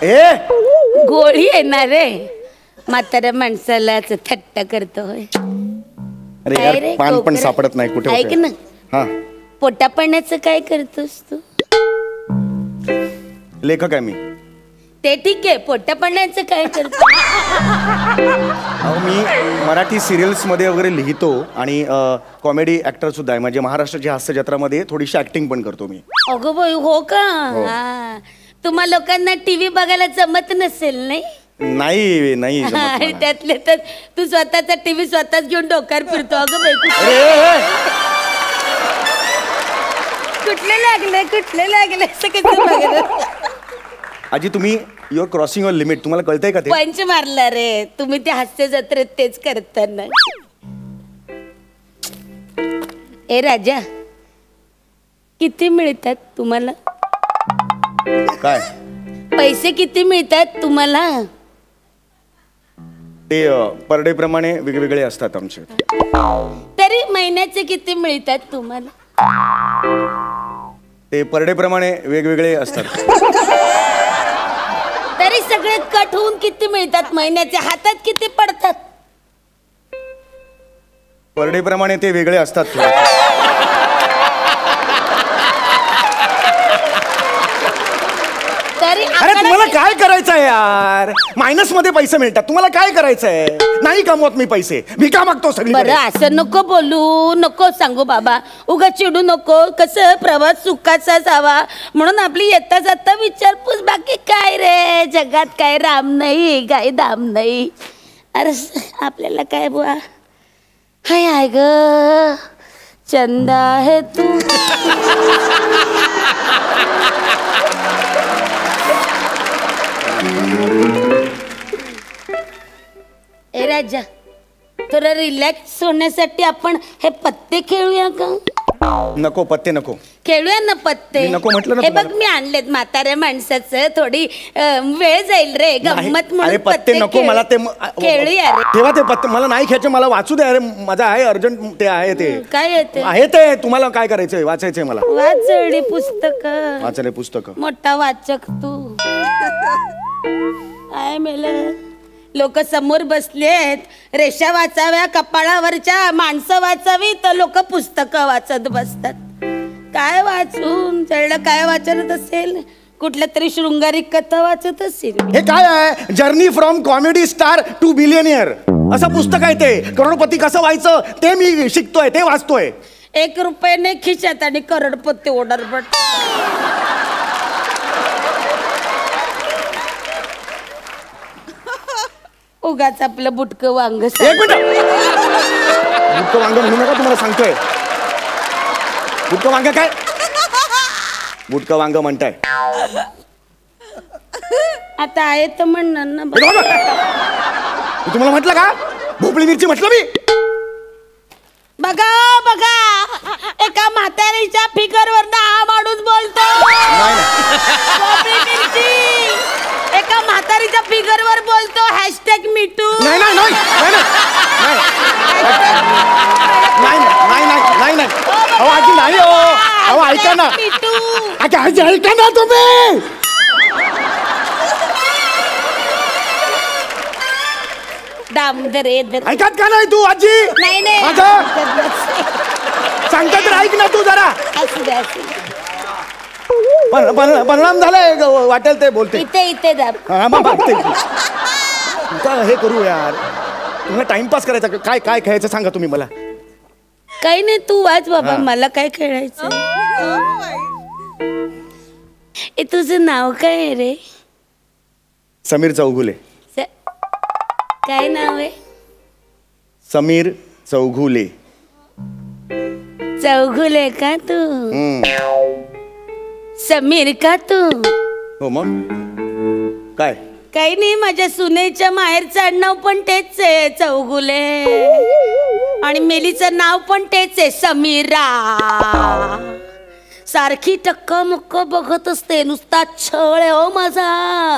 Speaker 5: हे.
Speaker 8: गोळी येणार रे, म्हाताऱ्या माणसाला थट्टा करतोय.
Speaker 5: अरे यार पान पण सापडत नाही कुठे.
Speaker 8: ऐक ना,
Speaker 5: हा,
Speaker 8: पोटा पाण्याचं काय करतोस तू?
Speaker 5: लेखक आहे मी.
Speaker 8: ते ठीक आहे, पोटा पाण्याचं काय करतो?
Speaker 5: मी मराठी सिरियल्स मध्ये वगैरे लिहितो, आणि कॉमेडी ऍक्टर सुद्धा आहे. म्हणजे महाराष्ट्राची हास्य जत्रामध्ये थोडीशी ऍक्टिंग पण करतो मी.
Speaker 8: अगो बाई, हो का? तुम्हा लोकांना टीव्ही बघायला जमत नसेल नाही?
Speaker 5: नाही
Speaker 8: आणि त्यातले तर तू स्वतःचा टीव्ही स्वतःच घेऊन डोक्यावर फिरतो. अगं बाई, कुठले लागले असं कसं बघायला?
Speaker 5: आजी तुम्ही you are crossing your limit. तुम्हाला कळतंय का ते?
Speaker 8: पंच मारला रे तुम्ही ते हास्य जत्रेत तेच करताना. ए राजा, किती मिळतात तुम्हाला?
Speaker 5: काय
Speaker 8: पैसे किती मिळतात तुम्हाला?
Speaker 5: ते पर डे प्रमाणे वेगवेगळे असतात आमचे.
Speaker 8: तरी महिन्याचे किती मिळतात तुम्हाला?
Speaker 5: ते पर डे प्रमाणे वेगवेगळे असतात.
Speaker 8: तरी सगळे कट होऊन किती मिळतात महिन्याचे, हातात किती पडतात?
Speaker 5: पर डे प्रमाणे ते वेगळे असतात.
Speaker 8: तरी
Speaker 5: अरे तुम्हाला काय करायचंय यार? मायनस मध्ये पैसे मिळतात, तुम्हाला काय करायचंय? नाही कमवत मी पैसे, भिका मागतो सगळी.
Speaker 8: बरं असं नको बोलू, नको सांगू बाबा, उगा चिडू नको. कसं प्रवास सुखाचा जावा म्हणून आपली येता जाता विचारपूस, बाकी काय रे जगात काय राम नाही काय दाम नाही. अरे आपल्याला काय बुवा, हाय हाय ग चंदा है तू. ए राजा, थोडं रिलॅक्स होण्यासाठी आपण हे पत्ते खेळूया का?
Speaker 5: नको पत्ते नको.
Speaker 8: खेळूया ना पत्ते.
Speaker 5: मी नको म्हटलं ना
Speaker 8: हे बघ
Speaker 5: तुम्हाला.
Speaker 8: मी आणलेत म्हाताऱ्या माणसाचं, थोडी वेळ जाईल रे गंमत म्हणून.
Speaker 5: अरे पत्ते नको मला ते
Speaker 8: खेळूया रे.
Speaker 5: तेव्हा ते पत्ते मला नाही खेळायचे, मला वाचू दे. अरे माझा आहे अर्जंट, ते आहे ते
Speaker 8: काय येते
Speaker 5: आहे ते. तुम्हाला काय करायचंय? वाचायचंय मला.
Speaker 8: वाचडी पुस्तक,
Speaker 5: वाचले पुस्तक.
Speaker 8: मोठा वाचक तू. काय मेलं, लोक समोर बसलेत, रेषा वाचाव्या कपाळावरच्या, माणसं वाचावी तर लोक पुस्तकं वाचत बसतात. काय वाचून चढलं, काय वाचत असेल? कुठल्या तरी शृंगारिक कथा वाचत असेल.
Speaker 5: हे काय आहे? Journey from comedy star to billionaire असं पुस्तक आहे ते. करोडपती कसं व्हायचं ते मी शिकतोय, ते वाचतोय.
Speaker 8: 1 रुपयाने खिशात आणि करोडपती ऑर्डर पट. उगाच आपलं बुटकं वांग.
Speaker 5: एक मिनिट, बुटकं वांग म्हणू नका, तुम्हाला सांगतोय. बुटकं वांग काय? बुटकं वांग म्हणताय?
Speaker 8: आता आहे तर म्हणणार ना.
Speaker 5: मी तुम्हाला म्हटलं का भोपळी मिरची म्हटलं मी?
Speaker 8: बघा बघा, एका म्हातारीच्या फिगरवर हा माणूस बोलतो. भोपळी मिरची एका म्हातारीच्या फिगरवर बोलतो. #मीटू.
Speaker 5: नाही नाही नाही नाही नाही नाही. अहो आजी नाही. अहो ऐका ना, आजी ऐका ना तुम्ही. ऐकत का नाही तू आजी?
Speaker 8: नाही नाही
Speaker 5: सांगता तर ऐक ना तू जरा.
Speaker 8: असू दे असू दे.
Speaker 5: परिणाम झालाय वाटेल ते बोलते.
Speaker 8: इथे इथे दाब.
Speaker 5: हे करू यार, तुम्हाला टाइमपास करायचा. काय काय खेळायचं सांगा तुम्ही मला.
Speaker 8: काही नाही, तू वाच बाबा, मला काय खेळायचं. तुझं नाव काय आहे रे?
Speaker 5: समीर चौगुले.
Speaker 8: काय नाव आहे?
Speaker 5: समीर चौगुले.
Speaker 8: चौगुले का तू? समीर का तू?
Speaker 5: हो मग काय?
Speaker 8: काही नाही, माझ्या सुनेच्या माहेरचं आडनाव पण तेच आहे चौगुले, आणि मेलीचं नाव पण तेच आहे समीरा. सारखी टक्का मुक्क बघत असते, नुसता छळ आहे हो माझा.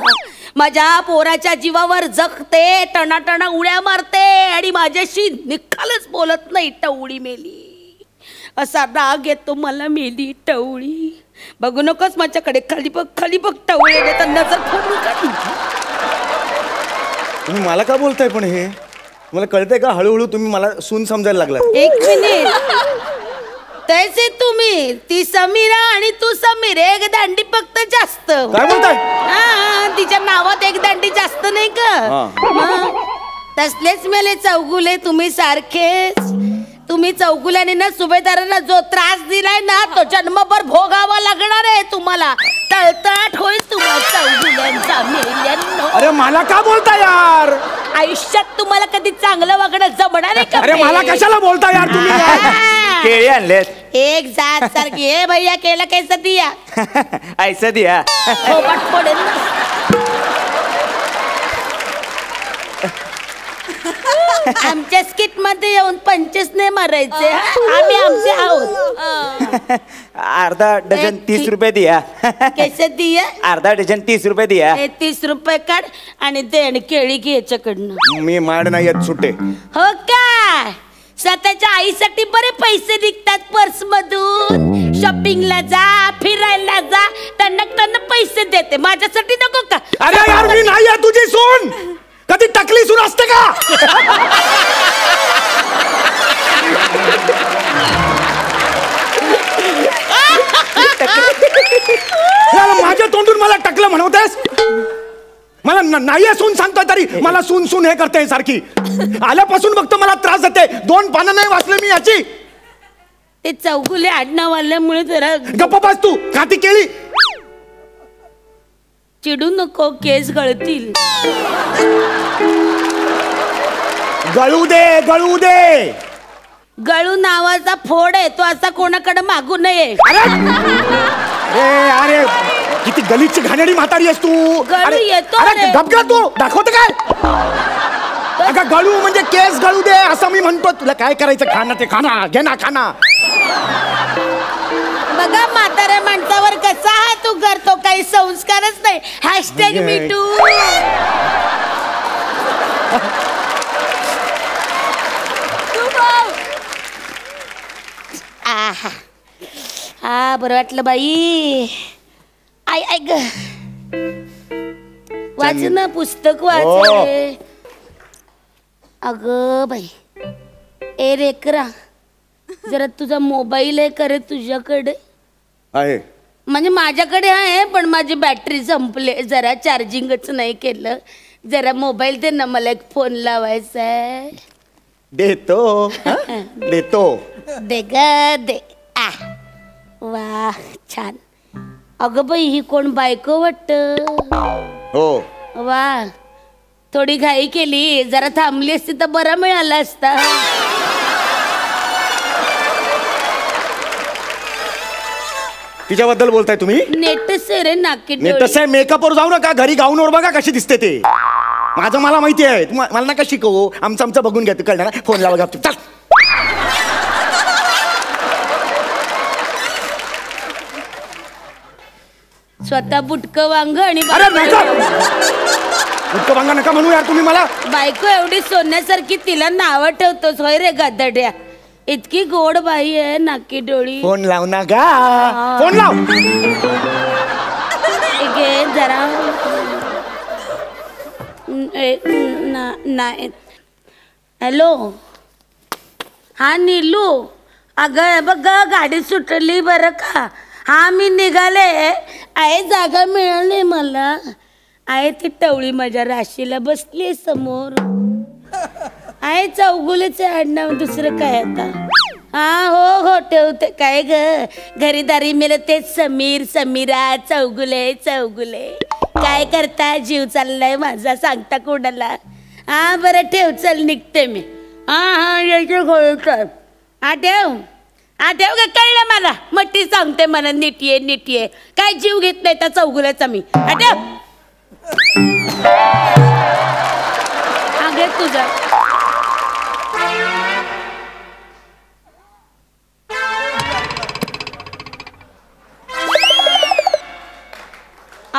Speaker 8: माझ्या पोराच्या जीवावर जगते, टणाटणा उड्या मारते, आणि माझ्याशी निखालच बोलत नाही. टवळी मेली असा राग येतो मला. मेली टवळी. बघू नकोस माझ्याकडे, खाली बघ टवळी नजर फोडून काढ.
Speaker 5: तुम्ही मला का बोलताय पण हे? मला कळतंय का? हळूहळू तुम्ही मला सून समजायला लागला.
Speaker 8: 1 मिनिट, तैसे तुम्ही, ती समीरा आणि तू समीर, एक दांडी फक्त जास्त.
Speaker 5: काय बोलताय?
Speaker 8: तिच्या नावात एक दांडी जास्त नाही का? तसलेच मेले चौगुले तुम्ही सारखेच. तुम्ही चौगुल्याने ना सुभेदारांना जो त्रास दिलाय ना, तो जन्मभर भोगावा लागणार आहे तुम्हाला. तळतळाट होईल तुम्हाला चौगुल्यांचा मेल्यांनो.
Speaker 5: अरे मला का बोलता यार?
Speaker 8: आयुष्यात तुम्हाला कधी चांगलं वागणं जमणार आहे का?
Speaker 5: अरे मला कशाला बोलता यार तुम्ही?
Speaker 4: केळी आणलेत.
Speaker 8: एक जात सारखी. हे भैया केला कैसा दिया?
Speaker 4: ऐसा दिया.
Speaker 8: थोबाड पडेल ना. आमच्या स्किट मध्ये येऊन 25 ने मारायचे. आम्ही आमचे आहोत.
Speaker 4: अर्धा डझन 30 रुपये दिया.
Speaker 8: कैसे दिया?
Speaker 4: अर्धा डझन 30 रुपये दिया.
Speaker 8: 30 रुपये काढ आणि दे, आणि केळी घे याच्याकडनं.
Speaker 5: मी माड नाही येत सुट्टे.
Speaker 8: हो काय? स्वतःच्या आईसाठी बरे पैसे निघतात पर्स मधून. शॉपिंगला जा, फिरायला जा, त्यांना पैसे देते. माझ्यासाठी नको का?
Speaker 9: अरे यार मी नाही आहे तुझी सून. कधी टकली सून असते का? माझ्या तोंडून मला टकलं म्हणवतेस? मला नाही सून सांगतोय तरी मला सून सून हे करते सारखी. आल्यापासून बघतो मला त्रास देते. 2 पानं नाही वाचले मी याची.
Speaker 8: ते चौगुले आडनाव आल्यामुळे जरा
Speaker 9: गप्प बस तू. खाती केळी.
Speaker 8: चिडू नको, केस गळतील.
Speaker 9: गळू दे, गळू दे.
Speaker 8: गळू नावाचा फोड आहे, तो असा कोणाकडे मागू नये.
Speaker 9: अरे किती गलीची घाणेरडी म्हातारी आहेस तू.
Speaker 8: गळू येतो.
Speaker 9: अरे गपगा तू. दाखवते काय? अगं गळू म्हणजे केस गळू दे असं मी म्हणतो. तुला काय करायचं? खाना ते खाना, घे ना खाना.
Speaker 8: बघा म्हाताऱ्या माणसावर कसा हात उगारतो, काही संस्कारच नाही. Hashtag me too. बरं वाटलं बाई. आय ग वाच ना, पुस्तक वाच. अगं बाई, ए रेकरा, जरा तुझा मोबाईल आहे करे तुझ्याकडे?
Speaker 9: आहे
Speaker 8: म्हणजे माझ्याकडे आहे, पण माझी बॅटरी संपले. जरा चार्जिंगच नाही केलं. जरा मोबाईल दे ना, मला एक फोन लावायचा आहे.
Speaker 9: देतो देतो.
Speaker 8: दे ग दे. वा छान. अगं बाई, ही कोण बायको वाटत?
Speaker 9: हो.
Speaker 8: वा, थोडी घाई केली. जरा थांबली असती तर बरा मिळाला असता.
Speaker 9: तिच्याबद्दल बोलताय तुम्ही?
Speaker 8: नेटच रे नाकी.
Speaker 9: तसं मेकअपवर जाऊ नका, घरी गाऊनवर बघा कशी दिसते ते. माझं मला माहिती आहे. मला नका शिकवू. आमचं बघून घ्या. कळणार? फोन लावा. चल.
Speaker 8: स्वतः बुटकं वांग आणि
Speaker 9: बुटकं वांग नका म्हणू यार तुम्ही मला.
Speaker 8: बायको एवढी सोन्यासारखी, तिला नाव ठेवतोस होय रे गदड्या? इतकी गोड बाई आहे, नाकी डोळी.
Speaker 9: फोन लाव ना गा. फोन लाव.
Speaker 8: घे जरा. नाही. हॅलो. हा नीलू. अगं बघ, गाडी सुटली बरं का? हा मी निघाले आहे. जागा मिळाली मला. आहे ती टवळी माझ्या राशीला बसली समोर. आहे चौगुलेचे आडनाव, दुसरं काय आता? हा हो हो ठेवते. काय ग घरी दारी मेलं तेच समीर, समीरा, चौगुले चौगुले. काय करता? जीव चाललाय माझा, सांगता कोणाला? हा बरं ठेव, चल निघते मी. हा यायचं घोळतं. हा ठेव. हा ठेव ग, कळलं मला. मट्टी सांगते मला, नीट ये. काय जीव घेत नाही त्या चौगुल्याचा मी. हा ठेव. हा घे तुझा.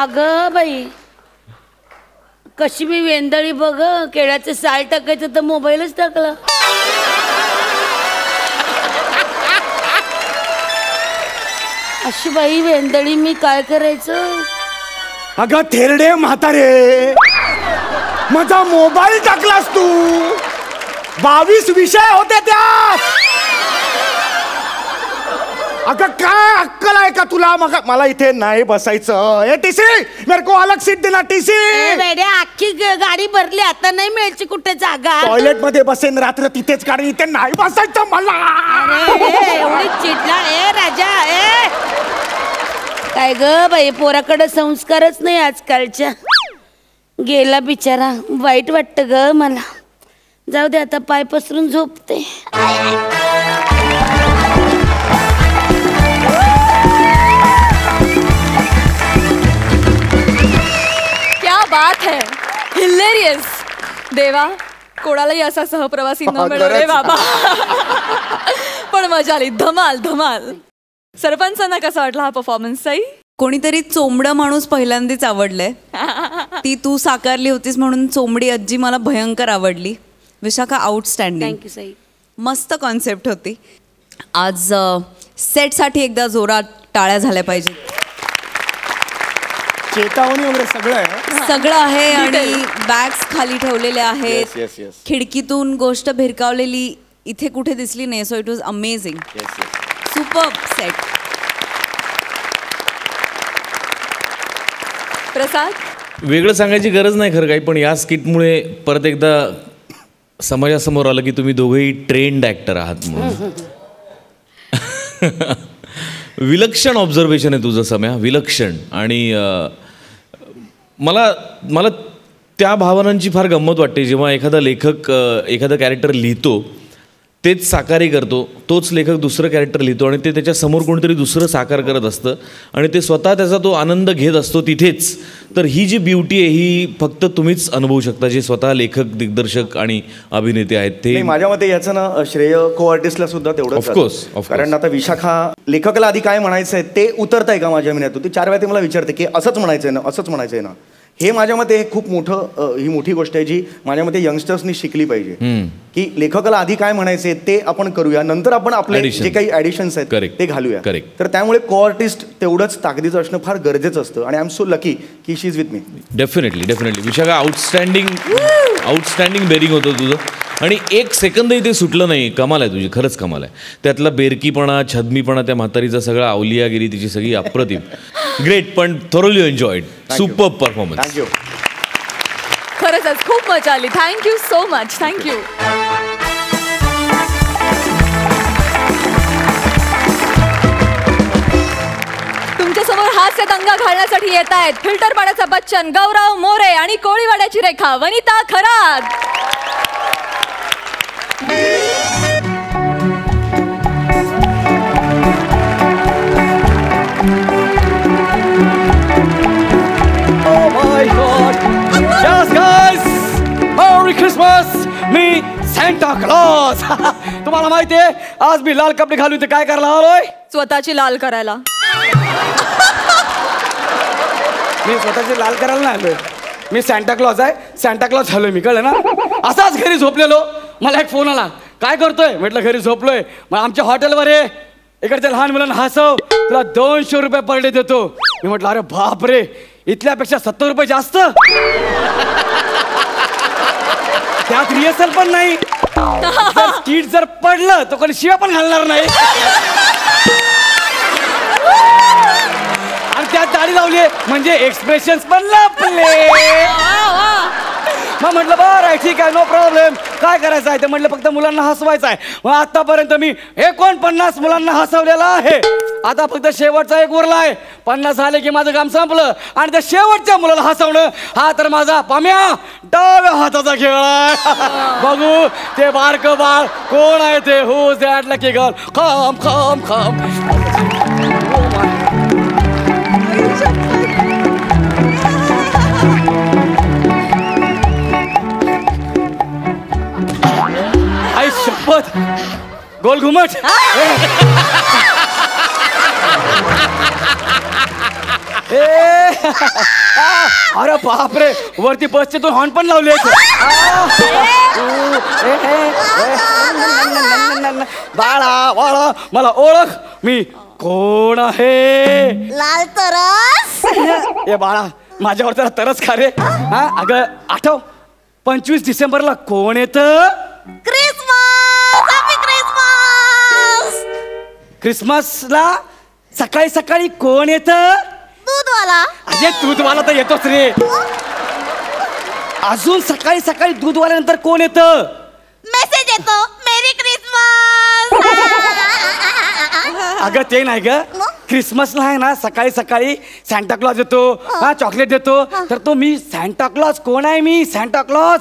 Speaker 8: अगं बाई, कशी मी वेंदळी बघ. केळ्याचं साल टाकायचं तर मोबाईलच टाकला. अशी बाई वेंदळी, मी काय करायचं?
Speaker 9: अगं थेरडे म्हातारे, माझा मोबाईल टाकलास तू. 22 विषय होते त्यात. अगं काय अक्कल आहे का तुला? मग मला इथे नाही बसायचं. ए टीसी, मेरे को अलग सीट देना. टीसी.
Speaker 8: अख्खी गाडी भरली, आता नाही मिळायची कुठे जागा.
Speaker 9: टॉयलेट मध्ये बसेन रात्र तिथेच काढून. इथे नाही बसायचं मला.
Speaker 8: एवढी चिडला ए राजा. काय ग बाई, पोराकडे संस्कारच नाही आजकालच्या. गेला बिचारा, वाईट वाटतं ग मला. जाऊ दे, आता पाय पसरून झोपते.
Speaker 1: क्या बात है, हिलेरियस. देवा, कोणालाही असा सहप्रवासी न मिळो रे बाबा. पण मजा आली. धमाल धमाल. सरपंचांना कसा वाटला हा परफॉर्मन्स? ताई,
Speaker 3: कोणीतरी चोंबडा माणूस पहिल्यांदाच आवडलंय. ती तू साकारली होतीस म्हणून चोंबडी आजी मला भयंकर आवडली. विशाखा आउटस्टँडिंग.
Speaker 8: थँक्यू साई.
Speaker 3: मस्त कॉन्सेप्ट होती. आज सेटसाठी एकदा जोरात टाळ्या झाल्या पाहिजेत.
Speaker 9: चेतावणी वगैरे सगळं आहे.
Speaker 3: सगळं आहे आणि बॅग्स खाली ठेवलेल्या आहेत.
Speaker 4: Yes, yes.
Speaker 3: खिडकीतून गोष्ट भिरकावलेली इथे कुठे दिसली नाही. So it was amazing. Super set.
Speaker 1: Prasad,
Speaker 7: वेगळं सांगायची गरज नाही खरं काही, पण या स्किटमुळे परत एकदा समाजासमोर आलं की तुम्ही दोघेही ट्रेंड ॲक्टर आहात म्हणून. विलक्षण ऑब्झर्वेशन आहे तुझं सम्या, विलक्षण. आणि मला त्या भावनांची फार गंमत वाटते जेव्हा एखादा लेखक एखादं कॅरेक्टर लिहितो, तेच साकारही करतो, तोच लेखक दुसरं कॅरेक्टर लिहितो आणि ते त्याच्यासमोर कोणीतरी दुसरं साकार करत असतं आणि ते स्वतः त्याचा तो आनंद घेत असतो तिथेच. तर ही जी ब्युटी आहे ही फक्त तुम्हीच अनुभवू शकता, जे स्वतः लेखक, दिग्दर्शक आणि अभिनेते आहेत ते.
Speaker 9: माझ्या मते याचं ना श्रेय को आर्टिस्टला सुद्धा तेवढं.
Speaker 7: ऑफकोर्स.
Speaker 9: कारण आता विशाखा लेखकाला आधी काय म्हणायचं आहे ते उतरतंय का माझ्या मनातून. ती 4 वेळा ते मला विचारते की असंच म्हणायचंय ना, असंच म्हणायचंय ना. हे माझ्या मते हे खूप मोठं ही मोठी गोष्ट आहे जी माझ्या मते यंगस्टर्सनी शिकली पाहिजे की लेखकाला आधी काय म्हणायचे ते आपण करूया, नंतर आपण आपले जे काही ॲडिशन्स आहेत ते घालूया. तर त्यामुळे को आर्टिस्ट तेवढंच ताकदीचं असणं फार गरजेचं असतं आणि आय एम सो लकी की she is with me.
Speaker 7: Definitely Vishakha, outstanding bearing होतं तुझं आणि 1 सेकंदही ते सुटलं नाही. कमाल आहे तुझी, खरंच कमाल आहे. त्यातला बेरकीपणा, छदमीपणा, त्या म्हातारीचा सगळा अवलियागिरी, तिची सगळी अप्रतिम. ग्रेट, पण थोरली एन्जॉयड. Super performance.
Speaker 9: थँक्यू.
Speaker 1: खरंच खूप मजा आली. Thank you so much. थँक्यू. तुमच्यासमोर हास्य दंगा घालण्यासाठी येत आहेत फिल्टरपाड्याचा बच्चन गौरव मोरे आणि कोळीवाड्याची रेखा वनिता खरात.
Speaker 10: Merry Christmas! मी सॅन्टा क्लॉज. तुम्हाला माहिती आहे आज मी लाल कपडे घालून ते काय करायला आलोय?
Speaker 1: स्वतःची लाल करायला.
Speaker 10: मी स्वतःची लाल करायला नाही आलोय. मी सॅन्टा क्लॉज आहे. सॅन्टा क्लॉज झालोय मी, कळलं ना. असाच घरी झोपलेलो, मला एक फोन आला. काय करतोय म्हटलं घरी झोपलोय. मग आमच्या हॉटेलवर आहे, इकडच्या लहान मुलांना हसव, तुला 200 रुपये पर डे देतो. मी म्हटलं अरे बाप रे, इथल्यापेक्षा 70 रुपये जास्त. त्यात रिहर्सल पण नाही. स्किट जर पडलं तर कोणी शिव्या पण घालणार नाही. आणि त्यात दाढी लावली म्हणजे एक्सप्रेशन्स पण लपले. मग म्हटलं बरं ठीक आहे, नो प्रॉब्लेम. काय करायचं आहे ते म्हटलं फक्त मुलांना हसवायचं आहे. मग आतापर्यंत मी 49 मुलांना हसवलेलं आहे. आता फक्त शेवटचा एक उरला आहे. 50 झाले की माझं काम संपलं. आणि त्या शेवटच्या मुलाला हसवणं हा तर माझा पाम्या डाव्या हाताचा खेळ आहे. बघू ते बारकं बाळ कोण आहे ते. हू दॅट लकी गर्ल. खम खम खम. आई शपथ, गोल घुमट. अरे बापरे, वरती बसचे 2 हॉर्न पण लावले. बाळा बाळा मला ओळख, मी कोण आहे?
Speaker 11: लाल तरस.
Speaker 10: ए बाळा, माझ्यावर जरा तरस खा रे. हा अगं आठव, 25 डिसेंबरला कोण येतं?
Speaker 11: क्रिसमस. Happy Christmas.
Speaker 10: क्रिसमसला सकाळी सकाळी कोण येतं?
Speaker 11: दूधवाला.
Speaker 10: अरे दूधवाला तर येतोच रे. अजून सकाळी सकाळी दूधवाल्यानंतर कोण येतं?
Speaker 11: मेसेज येतो, मेरी क्रिसमस.
Speaker 10: अगं ते नाही ग, क्रिसमसला आहे ना सकाळी सकाळी सॅन्टा क्लॉज येतो. हा चॉकलेट देतो. तर तो मी सॅन्टा क्लॉज कोण आहे? मी सॅन्टा क्लॉज.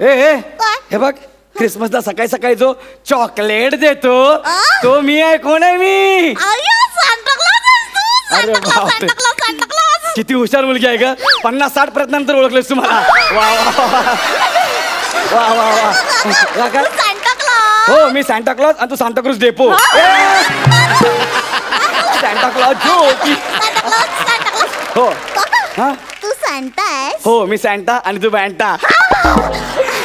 Speaker 10: ए हे बघ, क्रिसमसला सकाळी सकाळी जो चॉकलेट देतो तो मी आहे. कोण आहे मी? अरे बापरे, किती हुशार मुलगी आहे ग. 50-60 प्रयत्नानंतर ओळखलेस तुम्हाला. वा वा वा वा वा. हो मी सॅन्टा क्लॉज आणि तू सांताक्रूज डेपो. सॅन्टा क्लॉज जो. हो
Speaker 11: तू सॅन्टा आहेस?
Speaker 10: हो मी सॅन्टा आणि तू बँटा.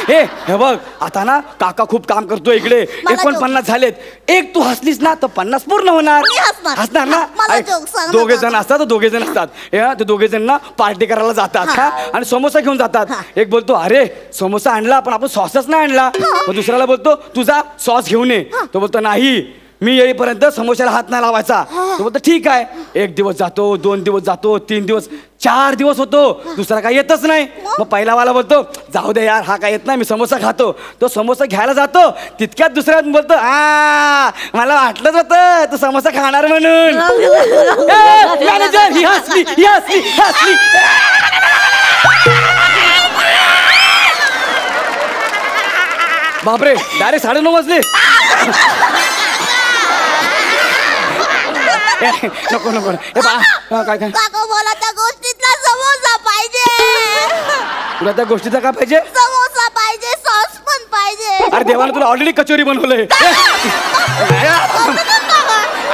Speaker 10: हे बघ आता ना काका खूप काम करतोय इकडे. 49 झालेत. एक तू हसलीस ना तर 50 पूर्ण होणार. हसणार ना. दोघे जण असतात ते दोघे जण ना पार्टी करायला जातात आणि समोसा घेऊन जातात. एक बोलतो अरे समोसा आणला पण आपण सॉसच नाही आणला. मग दुसऱ्याला बोलतो तुझा सॉस घेऊन ये. तो बोलतो नाही मी येईपर्यंत समोशाला हात नाही लावायचा. तो बोलतो ठीक आहे. 1 दिवस जातो, 2 दिवस जातो, 3 दिवस, 4 दिवस होतो. दुसरा काही येतच नाही. मग पहिलावाला बोलतो जाऊ दे यार हा काय येत नाही मी समोसा खातो. तो समोसा घ्यायला जातो तितक्यात दुसऱ्या बोलतो मला वाटलंच होतं तू समोसा खाणार म्हणून. मॅनेजर ही हसली. बापरे डायरेक्ट 9:30 वाजले. नको काय
Speaker 11: काका मला त्या गोष्टीतला समोसा पाहिजे.
Speaker 10: तुला त्या गोष्टीचा काय पाहिजे?
Speaker 11: समोसा पाहिजे, सॉस पण पाहिजे.
Speaker 10: अरे देवाने तुला ऑलरेडी कचोरी बनवलंय.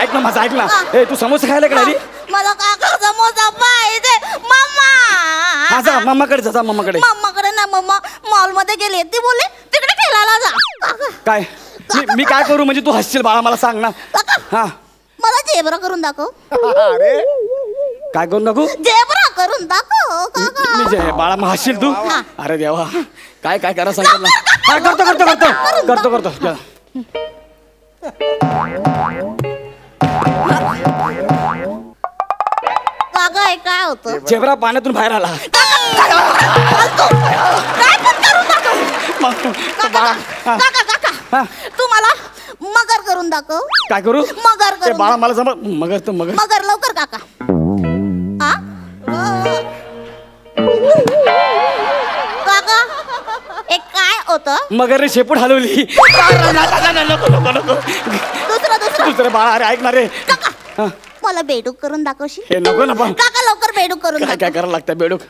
Speaker 10: ऐक ना माझं ऐक ना. तू समोसा खायला कडे आली?
Speaker 11: मला काका समोसा पाहिजे. मम्मा
Speaker 10: जा मम्माकडे जा.
Speaker 11: मम्माकडे ना मम्मा मॉल मध्ये गेली ते बोलले तिकडे ठेलायला जा.
Speaker 10: काय मी काय करू म्हणजे तू हसशील बाळा मला सांग ना. हा
Speaker 11: मला झेब्रा करून दाखव.
Speaker 10: अरे काय करून दाखवू?
Speaker 11: झेब्रा करून दाखव.
Speaker 10: मी बाळा मग हसशील तू. अरे देवा काय करा सांग ना. करतो
Speaker 11: काका हे काय होतं?
Speaker 10: झेब्रा पाण्यातून बाहेर आला.
Speaker 11: काका तू मला मगर करून दाखव.
Speaker 10: काय करू?
Speaker 11: मगर करून
Speaker 10: बाळा मला समज
Speaker 11: मगर लवकर काका. काका एक काय होतं?
Speaker 10: मगरने शेपूट हलवली. दुसरं बाळा अरे ऐक ना रे.
Speaker 11: मला बेडूक करून दाखवशील?
Speaker 10: हे नको ना पण
Speaker 11: काका लवकर बेडूक करून
Speaker 10: काय करायला लागतं बेडूक.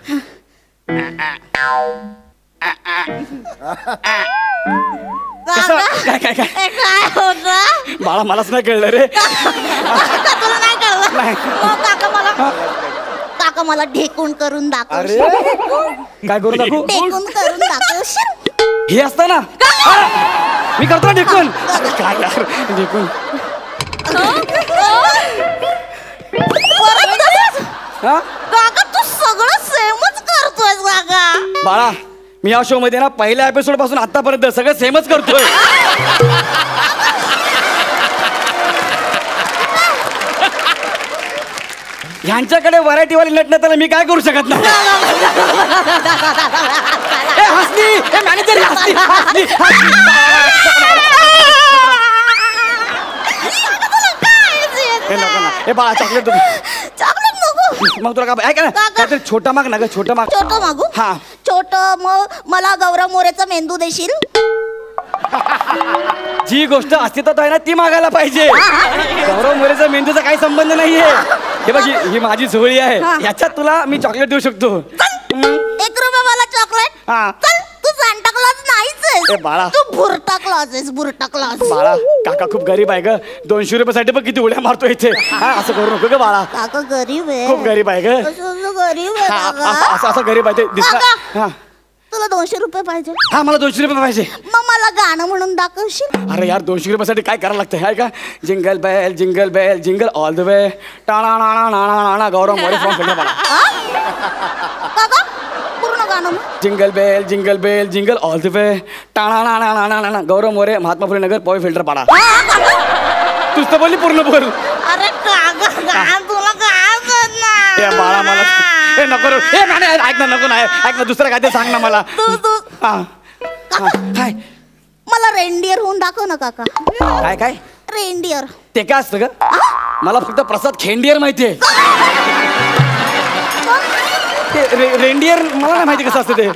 Speaker 11: काय होतं?
Speaker 10: बाळा मलाच नाही कळलं रे.
Speaker 11: तुला नाही कळलं? काका मला ढेकून करून दाखवशील?
Speaker 10: काय करून दाखवू?
Speaker 11: ढेकून करून दाखवशील?
Speaker 10: हे असतं ना मी करतो ढेकून. काय यार ढेकून.
Speaker 11: काका तू सगळं सेमच करतोय काका.
Speaker 10: बाळा मी या शो मध्ये ना पहिल्या एपिसोड पासून आतापर्यंत सगळं सेमच करतोय. ह्यांच्याकडे व्हरायटीवाली नटणं त्याला मी काय करू शकत नाही. बाळा चॉकलेट
Speaker 11: नको.
Speaker 10: मग तुला काय ऐका ना काहीतरी छोटा माग ना ग. छोटं
Speaker 11: मागू.
Speaker 10: हा
Speaker 11: छोटं मग मला गौरव मोरेचा मेंदू देशील?
Speaker 10: जी गोष्ट अस्तित्वात आहे ना ती मागायला पाहिजे. गौरव मोरेचा मेंदूचा काही संबंध नाहीये. हे बघ ही माझी झोळी आहे ह्याच्यात तुला मी चॉकलेट देऊ शकतो.
Speaker 11: 1 रुपया मला चॉकलेट. चल तू सांता क्लॉज नाहीच
Speaker 10: बाळा.
Speaker 11: तू भुरटा क्लॉज आहेस. भुरटा क्लॉज.
Speaker 10: बाळा काका खूप गरीब आहे ग. 200 रुपयासाठी बघ किती उड्या मारतो इथे. असं करू नको ग बाळा.
Speaker 11: काका गरीब आहे.
Speaker 10: खूप गरीब आहे ग.
Speaker 11: गरीब आहे
Speaker 10: असं गरीब आहे ते.
Speaker 11: तुला 200 रुपये पाहिजे?
Speaker 10: हा मला 200 रुपये पाहिजे.
Speaker 11: मग मला गाणं म्हणून दाखवशील?
Speaker 10: अरे यार 200 रुपयासाठी काय करायला लागतं आहे का? Jingle bell jingle all the way टाणा नाणा नाणा नाणा गौरव मोरे फ्रॉम फिल्टर.
Speaker 11: काका पूर्ण गाणं.
Speaker 10: Jingle bell jingle all the way टाणा नाणा नाणा नाणा गौरव मोरे महात्मा फुले नगर पॉई फिल्टर पाडा. तूच तर बोलली पूर्ण बोल.
Speaker 11: अरे काका तुला काय
Speaker 10: बाळा मला नको ऐक ना नको नाही ऐक ना दुसरं काय ते सांग ना मला.
Speaker 11: काय मला रेनडियर होऊन दाखव ना काका.
Speaker 10: काय
Speaker 11: रेनडियर
Speaker 10: ते काय असतं ग? मला फक्त प्रसाद खेंडियर माहितीये. रेनडियर मला नाही माहिती कसं असतं ते.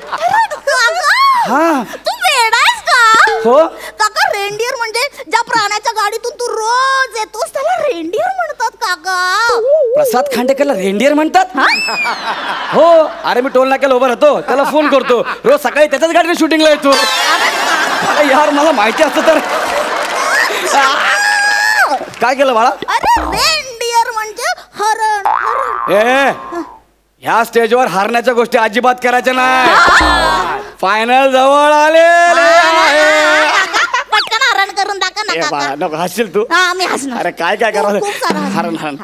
Speaker 11: हा तू वेडायस का?
Speaker 10: हो
Speaker 11: काका रेनडियर म्हणजे ज्या प्राण्याच्या गाडीतून तू रोज येतोस त्याला रेनडियर म्हणतात काका.
Speaker 10: प्रसाद खांडेकरला रेनडियर म्हणतात? हो अरे मी टोल नाक्याला उभा राहतो त्याला फोन करतो रोज सकाळी त्याच्याच गाडीने शूटिंगला येतो. यार मला माहिती असतं तर. काय केलं बाळा?
Speaker 11: अरे रेनडियर म्हणजे हरण.
Speaker 10: ह्या स्टेजवर हारण्याच्या गोष्टी अजिबात करायच्या नाही. फायनल जवळ आले
Speaker 11: पटकन हरण करून दाखव ना काका.
Speaker 10: नको हसशील तू.
Speaker 11: हा मी हसणार.
Speaker 10: अरे काय काय करावं.
Speaker 11: खूप सारं हसणार.
Speaker 10: हरण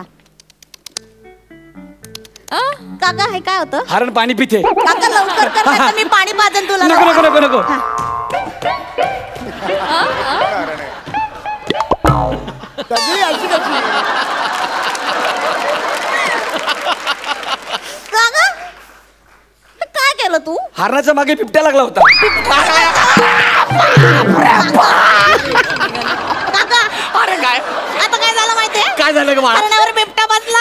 Speaker 11: काका हे काय होतं?
Speaker 10: हरण पाणी पिते.
Speaker 11: काका लवकर कर नाहीतर मी पाणी पाजन तुला.
Speaker 10: नको नको नको नको.
Speaker 11: काका काय केलं तू?
Speaker 10: हरणाच्या मागे बिबट्या लागला होता.
Speaker 11: काका
Speaker 10: अरे काय
Speaker 11: आता काय झालं माहितीये?
Speaker 10: काय झालं ग बाळा?
Speaker 11: हरणावर बिबट्या बसला.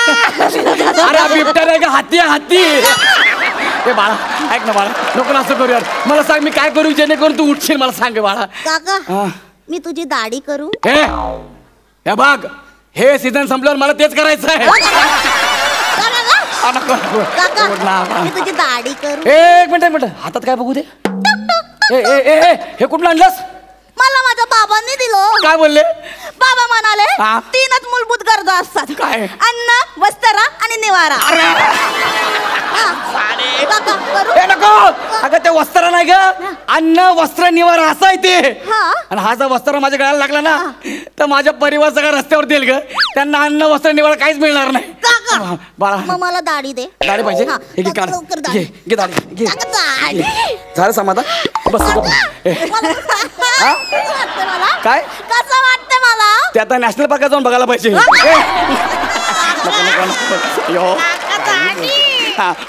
Speaker 10: अरे बिबट्या नाही का हाती हाती. ए बाळा ऐक ना बाळा नको ना असं करूयात. मला सांग मी काय करू जेणेकरून तू उठशील मला सांग बाळा.
Speaker 11: काका मी तुझी दाढी करू?
Speaker 10: हे बघ हे सीझन संपल्यावर मला तेच करायचं आहे.
Speaker 11: काका मी तुझी दाढी करू?
Speaker 10: एक मिनिट हातात काय बघू दे. हे कुठलं आणलंस?
Speaker 11: मला माझ्या बाबांनी दिलं.
Speaker 10: काय बोलले?
Speaker 11: बाबा म्हणाले 3च मूलभूत गरजा असतात.
Speaker 10: काय?
Speaker 11: अन्न, वस्त्र आणि निवारा. काका करू?
Speaker 10: नको अगं ते वस्त्र नाही ग अन्न वस्त्र निवारा असं आहे ते. आणि हा जर वस्त्र माझ्या गळ्याला लागला ना तर माझ्या परिवार सगळा रस्त्यावर देईल ग. त्यांना अन्न वस्त्र निवारा काहीच मिळणार नाही.
Speaker 11: काका
Speaker 10: बाळा
Speaker 11: मग मला दाढी दे.
Speaker 10: दाढी पाहिजे? हे घे काढ. घे दाढी घे. झालं समाधान बस. काय
Speaker 11: कसं वाटतं मला?
Speaker 10: ते आता नॅशनल पार्कात जाऊन बघायला पाहिजे.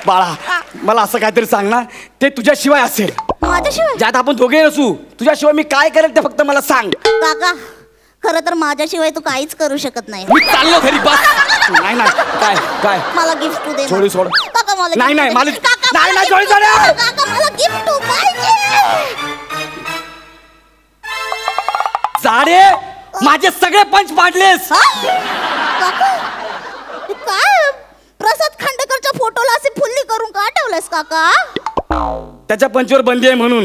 Speaker 10: बाळा मला असं काहीतरी सांग ना ते तुझ्याशिवाय असेल.
Speaker 11: माझ्याशिवाय?
Speaker 10: ज्यात आपण दोघे नसू तुझ्याशिवाय मी काय करेल ते फक्त मला सांग.
Speaker 11: काका खरं तर माझ्याशिवाय तू काहीच करू शकत नाही.
Speaker 10: मी चाललो घरी बस. नाही काय काय
Speaker 11: मला गिफ्ट दे.
Speaker 10: सोडी सोड.
Speaker 11: काका मला
Speaker 10: नाही मला नाही सोडी सोड.
Speaker 11: काका मला गिफ्ट पाहिजे.
Speaker 10: जाडे माझे सगळे पंच पाडलेस.
Speaker 11: काय प्रसाद खांडेकरच्या फोटोला असे फुल्ली करून का ठेवलंस काका?
Speaker 10: त्याच्या पंचवर बंदी आहे म्हणून.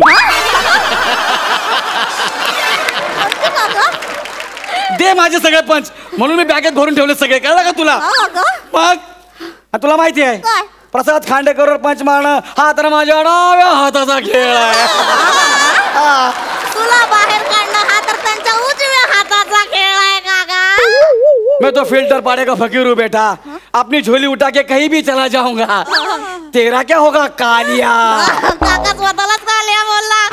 Speaker 10: दे माझे सगळे पंच म्हणून मी बॅगेत भरून ठेवले सगळे. कळलं का तुला? मग तुला माहिती आहे प्रसाद खांडेकरवर पंच मारणं हा तर माझ्या डाव्या हाताचा खेळ आहे.
Speaker 11: तुला बाहेर काढणं हा तर त्यांच्या उजव्या हाताचा खेळ आहे काका.
Speaker 10: मैं तो फिल्टर पाड़ेगा फकीर हूँ बेटा. अपनी झोली उठा के कहीं भी चला जाऊंगा. तेरा क्या होगा कालिया?
Speaker 11: काका स्वतःलाच कालिया बोलला.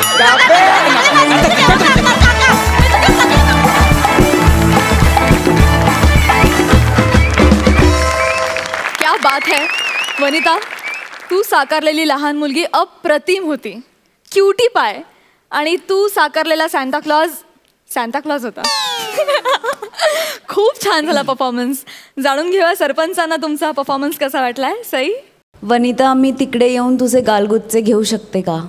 Speaker 1: क्या बात है वनिता, तू साकारलेली लहान मुलगी अप्रतिम होती. क्यूटी पाय. आणि तू साकारलेला सांता क्लॉज होता. खूप छान झाला परफॉर्मन्स. जाणून घेऊया सरपंचांना तुमचा परफॉर्मन्स कसा वाटलाय. सई
Speaker 3: वनिता मी तिकडे येऊन तुझे गालगुच्चे घेऊ शकते का?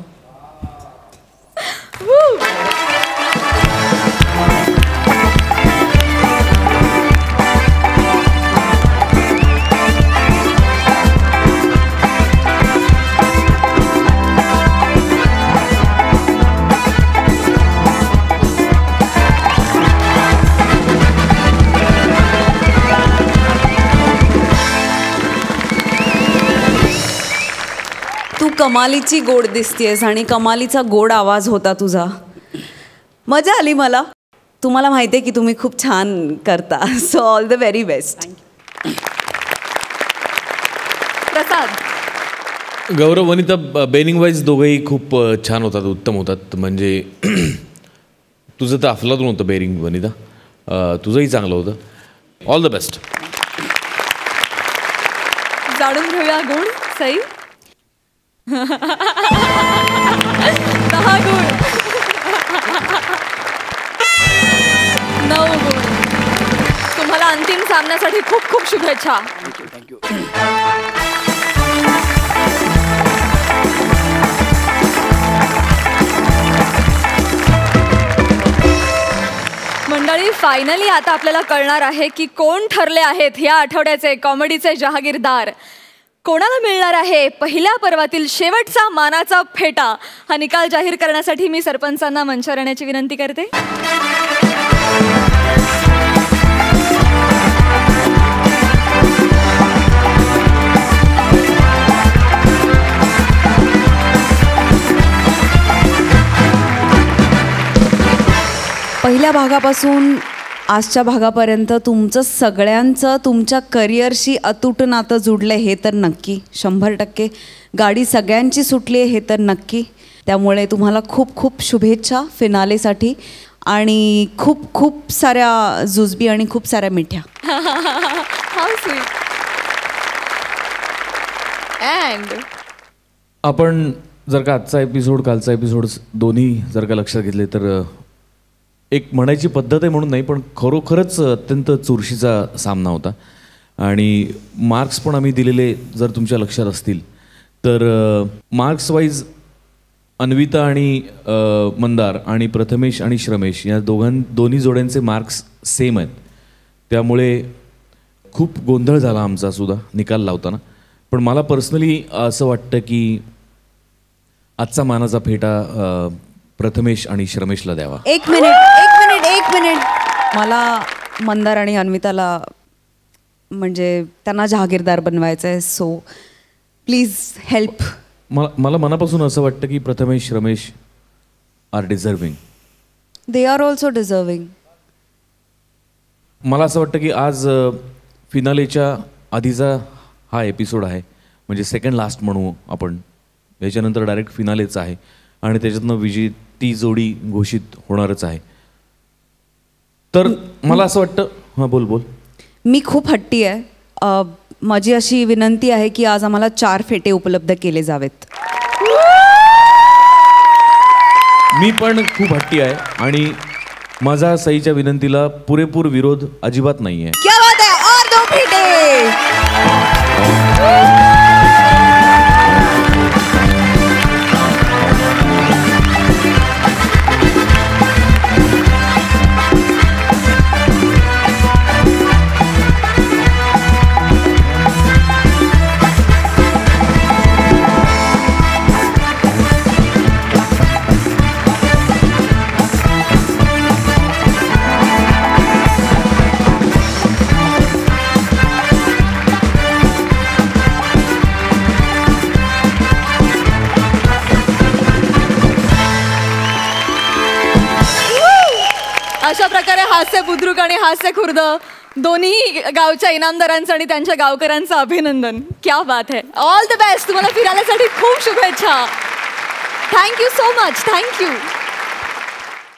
Speaker 3: कमालीची गोड दिसतेस आणि कमालीचा गोड आवाज होता तुझा. मजा आली मला. तुम्हाला माहिती आहे की तुम्ही खूप छान करता. So all the very best.
Speaker 1: Prasad
Speaker 7: Gaurav Vanita benign wise दोघंही खूप छान होतात, उत्तम होतात. म्हणजे तुझं तर अफलातून होतं बेरिंग वनिता, तुझंही चांगलं होतं. All the best.
Speaker 1: जाणून घेऊया गुण. सई 10 गुण. 9 गुण. तुम्हाला अंतिम सामन्यासाठी खूप खूप शुभेच्छा.
Speaker 10: थँक्यू.
Speaker 1: मंडळी फायनली आता आपल्याला कळणार आहे की कोण ठरले आहेत या आठवड्याचे कॉमेडीचे जहागीरदार. कोणाला मिळणार आहे पहिल्या पर्वातील शेवटचा मानाचा फेटा. हा निकाल जाहीर करण्यासाठी मी सरपंचांना मंचावर येण्याची विनंती करते.
Speaker 3: पहिल्या भागापासून आजच्या भागापर्यंत तुमचं सगळ्यांचं तुमच्या करिअरशी अतूट नातं जुडलं हे तर नक्की 100%. गाडी सगळ्यांची सुटली आहे हे तर नक्की. त्यामुळे तुम्हाला खूप खूप शुभेच्छा फिनालेसाठी आणि खूप खूप साऱ्या जुजबी आणि खूप साऱ्या मिठ्या.
Speaker 7: आपण जर का आजचा एपिसोड कालचा एपिसोड दोन्ही जर का लक्षात घेतले तर एक म्हणायची पद्धत आहे म्हणून नाही, पण खरोखरच अत्यंत चुरशीचा सामना होता. आणि मार्क्स पण आम्ही दिलेले जर तुमच्या लक्षात असतील तर मार्क्स वाईज अन्विता आणि मंदार आणि प्रथमेश आणि श्रमेश या दोन्ही जोड्यांचे मार्क्स सेम आहेत. त्यामुळे खूप गोंधळ झाला आमचा सुद्धा निकाल लावताना. पण मला पर्सनली असं वाटतं की आजचा मानाचा फेटा प्रथमेश आणि श्रमेशला द्यावा.
Speaker 3: एक मिनिट मला मंदार आणि अन्विताला म्हणजे त्यांना जहागीरदार बनवायचं आहे. So please help.
Speaker 7: मला मनापासून असं वाटतं की Prathamesh Shramesh are deserving.
Speaker 3: They are also deserving.
Speaker 7: मला असं वाटतं की आज फिनालेच्या आधीचा हा एपिसोड आहे, म्हणजे सेकंड लास्ट म्हणू आपण. याच्यानंतर डायरेक्ट फिनालेच आहे आणि त्याच्यातनं विजेती जोडी घोषित होणारच आहे. तर मला असं वाटतं. हां बोल.
Speaker 3: मी खूप हट्टी आहे. माझी अशी विनंती आहे की आज आम्हाला 4 फेटे उपलब्ध केले जावेत.
Speaker 7: मी पण खूप हट्टी आहे आणि माझा सईच्या विनंतीला पुरेपूर विरोध अजिबात नाही आहे.
Speaker 3: क्या बात है, और 2 फेटे.
Speaker 1: अशा प्रकारे हास्य बुद्रुक आणि हास्य खुर्द दोन्ही गावच्या इनामदारांचं आणि त्यांच्या गावकऱ्यांचं अभिनंदन. क्या बात है. All the best. तुम्हाला फिरायसाठी खूप शुभेच्छा. Thank you so much. थँक्यू.